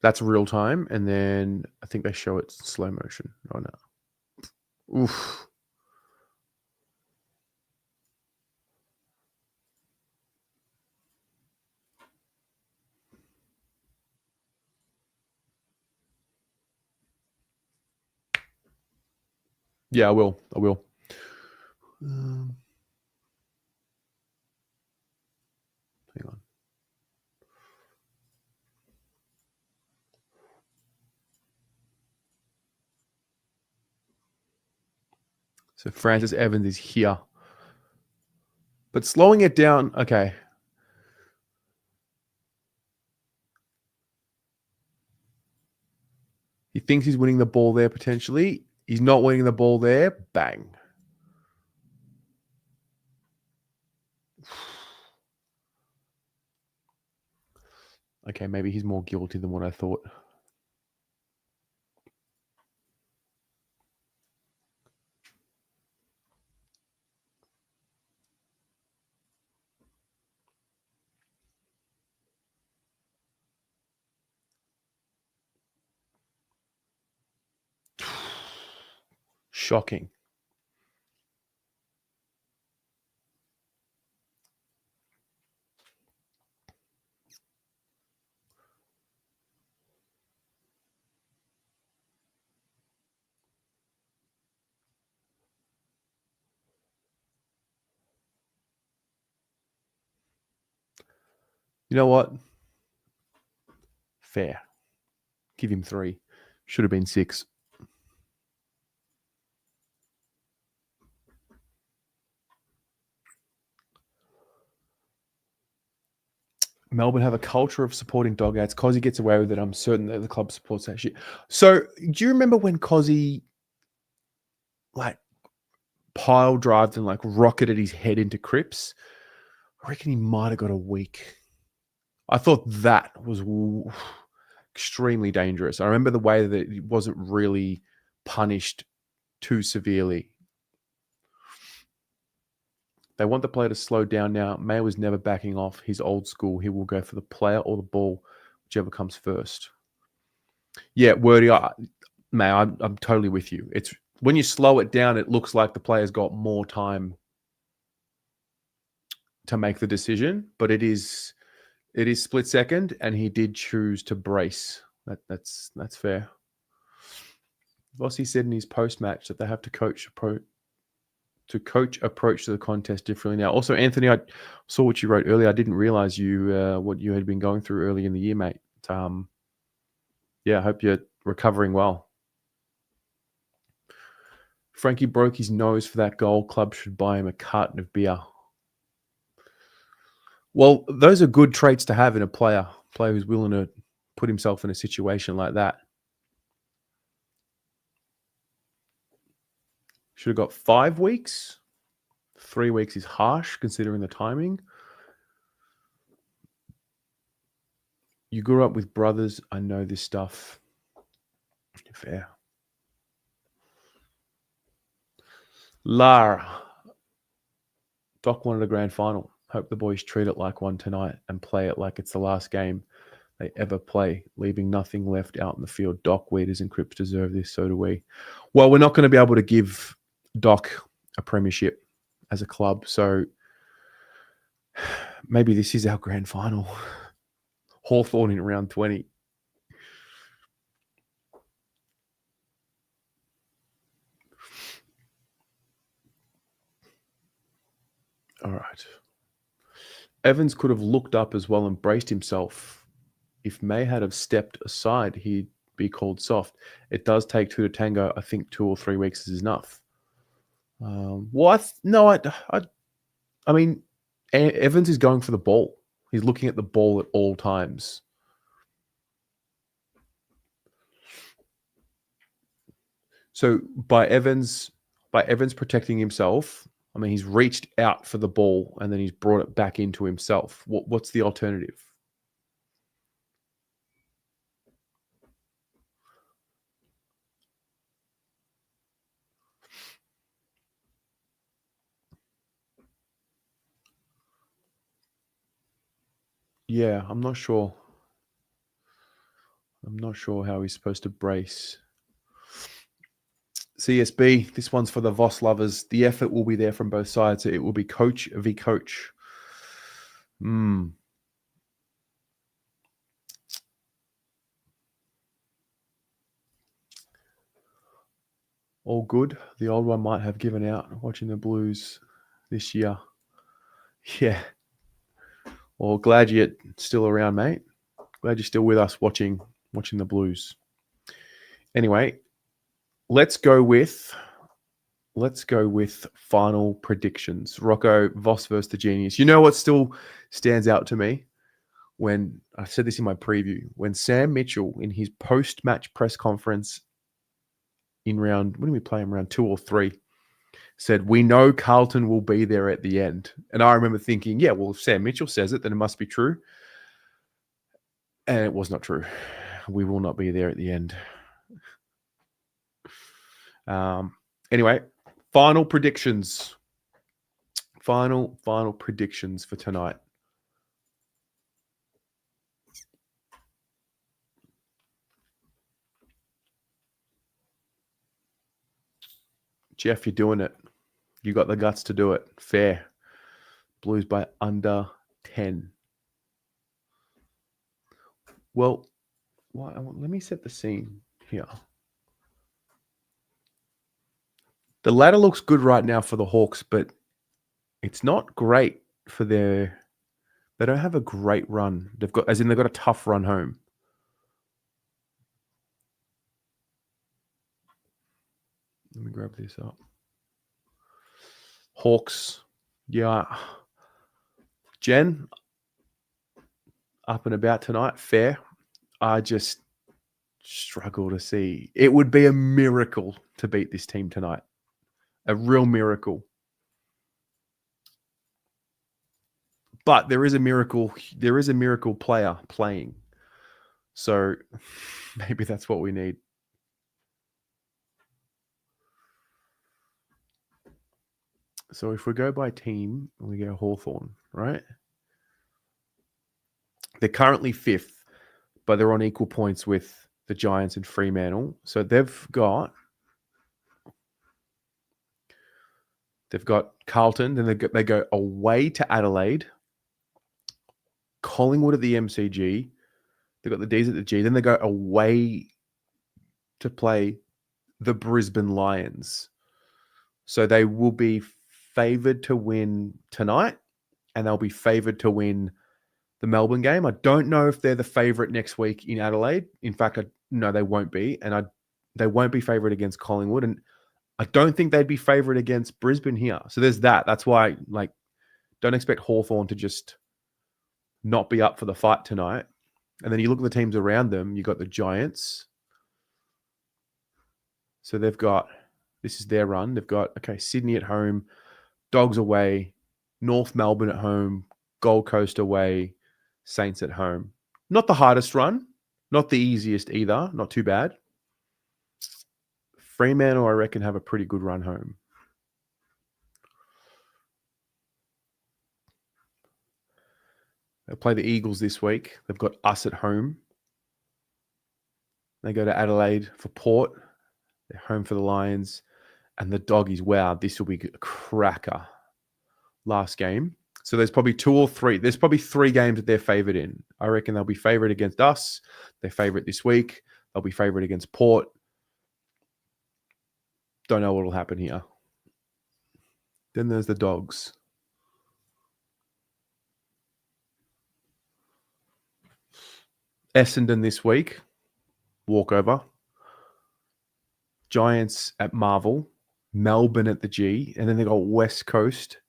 That's real time. And then I think they show it slow motion. Oh, no. Oof. Yeah, I will. Hang on. So Francis Evans is here. But slowing it down, okay. He thinks he's winning the ball there potentially. He's not winning the ball there. Bang. Okay, maybe he's more guilty than what I thought. Shocking. You know what? Fair. Give him 3. Should have been 6. Melbourne have a culture of supporting dogouts. Cozzy gets away with it. I'm certain that the club supports that shit. So, do you remember when Cozzy pile drived and rocketed his head into Cripps? I reckon he might have got a week. I thought that was extremely dangerous. I remember the way that it wasn't really punished too severely. They want the player to slow down now. May was never backing off. He's old school. He will go for the player or the ball, whichever comes first. Yeah, Wordy, May, I'm totally with you. It's when you slow it down, it looks like the player's got more time to make the decision, but it is split second, and he did choose to brace. That's fair. Vossi said in his post match that they have to coach approach to the contest differently now. Also, Anthony, I saw what you wrote earlier. I didn't realize what you had been going through early in the year, mate. Yeah, I hope you're recovering well. Frankie broke his nose for that goal. Club should buy him a carton of beer. Well, those are good traits to have in a player who's willing to put himself in a situation like that. Should have got 5 weeks. 3 weeks is harsh considering the timing. You grew up with brothers. I know this stuff. Fair. Lara. Doc wanted a grand final. Hope the boys treat it like one tonight and play it like it's the last game they ever play, leaving nothing left out in the field. Doc, Weiters and Cripps deserve this. So do we. Well, we're not going to be able to give Doc a premiership as a club. So maybe this is our grand final. Hawthorn in round 20. All right. Evans could have looked up as well and braced himself. If May had have stepped aside, he'd be called soft. It does take 2 to tango. I think 2 or 3 weeks is enough. I mean, Evans is going for the ball. He's looking at the ball at all times. So by Evans protecting himself, I mean, he's reached out for the ball and then he's brought it back into himself. What's the alternative? Yeah, I'm not sure. I'm not sure how he's supposed to brace. CSB, this one's for the Voss lovers. The effort will be there from both sides. It will be coach v coach. All good. The old one might have given out watching the Blues this year. Yeah. Well, glad you're still around, mate. Glad you're still with us watching the Blues. Anyway, let's go with final predictions. Rocco, Voss versus the Genius. You know what still stands out to me? When I said this in my preview, when Sam Mitchell in his post-match press conference in round, when did we play him, round 2 or 3, said, we know Carlton will be there at the end. And I remember thinking, yeah, well, if Sam Mitchell says it, then it must be true. And it was not true. We will not be there at the end. Anyway, final predictions. Final predictions for tonight. Jeff, you're doing it. You got the guts to do it. Fair. Blues by under 10. Well, let me set the scene here. The ladder looks good right now for the Hawks, but it's not great for they don't have a great run. They've got a tough run home. Let me grab this up. Hawks, yeah. Jen, up and about tonight, fair. I just struggle to see. It would be a miracle to beat this team tonight. A real miracle. But there is a miracle player playing. So maybe that's what we need. So if we go by team, we go Hawthorn, right? They're currently 5th, but they're on equal points with the Giants and Fremantle. So they've got Carlton, then they go away to Adelaide, Collingwood at the MCG. They've got the D's at the G. Then they go away to play the Brisbane Lions. So they will be favoured to win tonight, and they'll be favoured to win the Melbourne game. I don't know if they're the favourite next week in Adelaide. In fact, no, they won't be. And they won't be favoured against Collingwood. And I don't think they'd be favoured against Brisbane here. So there's that. That's why, don't expect Hawthorn to just not be up for the fight tonight. And then you look at the teams around them. You've got the Giants. So they've got, this is their run. They've got, Sydney at home, Dogs away, North Melbourne at home, Gold Coast away, Saints at home. Not the hardest run. Not the easiest either. Not too bad. Fremantle, I reckon, have a pretty good run home. They play the Eagles this week. They've got us at home. They go to Adelaide for Port. They're home for the Lions. And the Doggies, wow, this will be a cracker. Last game. So there's probably 2 or 3. There's probably 3 games that they're favoured in. I reckon they'll be favoured against us. They're favourite this week. They'll be favoured against Port. Don't know what will happen here. Then there's the Dogs. Essendon this week. Walkover. Giants at Marvel. Melbourne at the G. And then they got West Coast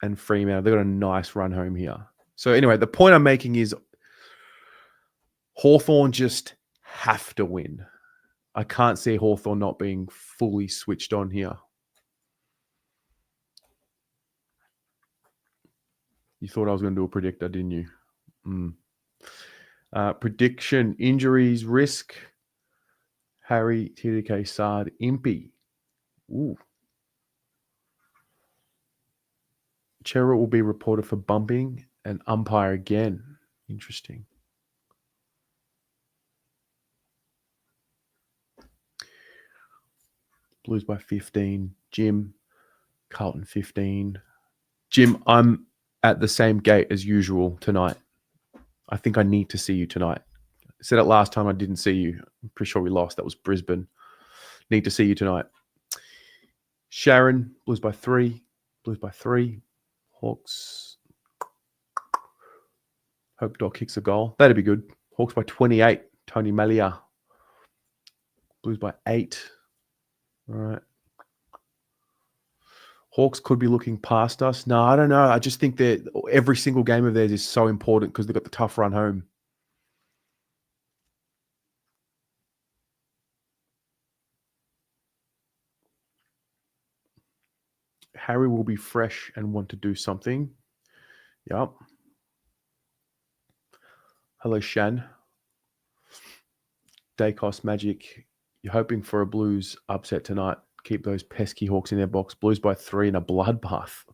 and Fremantle. They've got a nice run home here. So anyway, the point I'm making is Hawthorn just have to win. I can't see Hawthorn not being fully switched on here. You thought I was going to do a predictor, didn't you? Prediction, injuries, risk. Harry, TDK, Sard, Impey. Ooh. Chera will be reported for bumping and umpire again. Interesting. Blues by 15. Jim, Carlton 15. Jim, I'm at the same gate as usual tonight. I think I need to see you tonight. I said it last time I didn't see you. I'm pretty sure we lost. That was Brisbane. Need to see you tonight. Sharon, Blues by 3. Blues by 3. Hawks. Hope Doc kicks a goal. That'd be good. Hawks by 28. Tony Malia. Blues by 8. All right. Hawks could be looking past us. No, I don't know. I just think that every single game of theirs is so important because they've got the tough run home. Harry will be fresh and want to do something. Yep. Hello, Shan. Dacos Magic. You're hoping for a Blues upset tonight. Keep those pesky Hawks in their box. Blues by 3 in a bloodbath.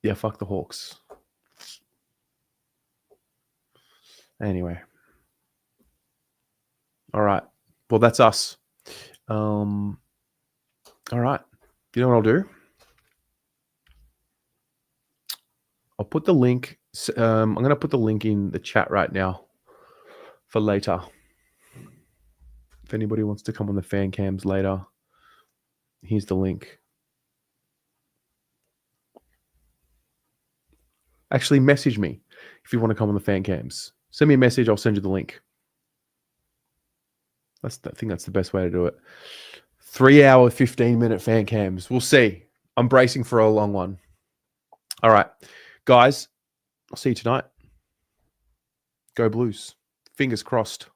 Yeah, fuck the Hawks. Anyway. All right. Well, that's us. All right. You know what I'll do? I'll put the link. I'm going to put the link in the chat right now for later. If anybody wants to come on the fan cams later, here's the link. Actually, message me if you want to come on the fan cams. Send me a message. I'll send you the link. I think that's the best way to do it. 3 hour, 15-minute fan cams. We'll see. I'm bracing for a long one. All right. Guys, I'll see you tonight. Go Blues. Fingers crossed.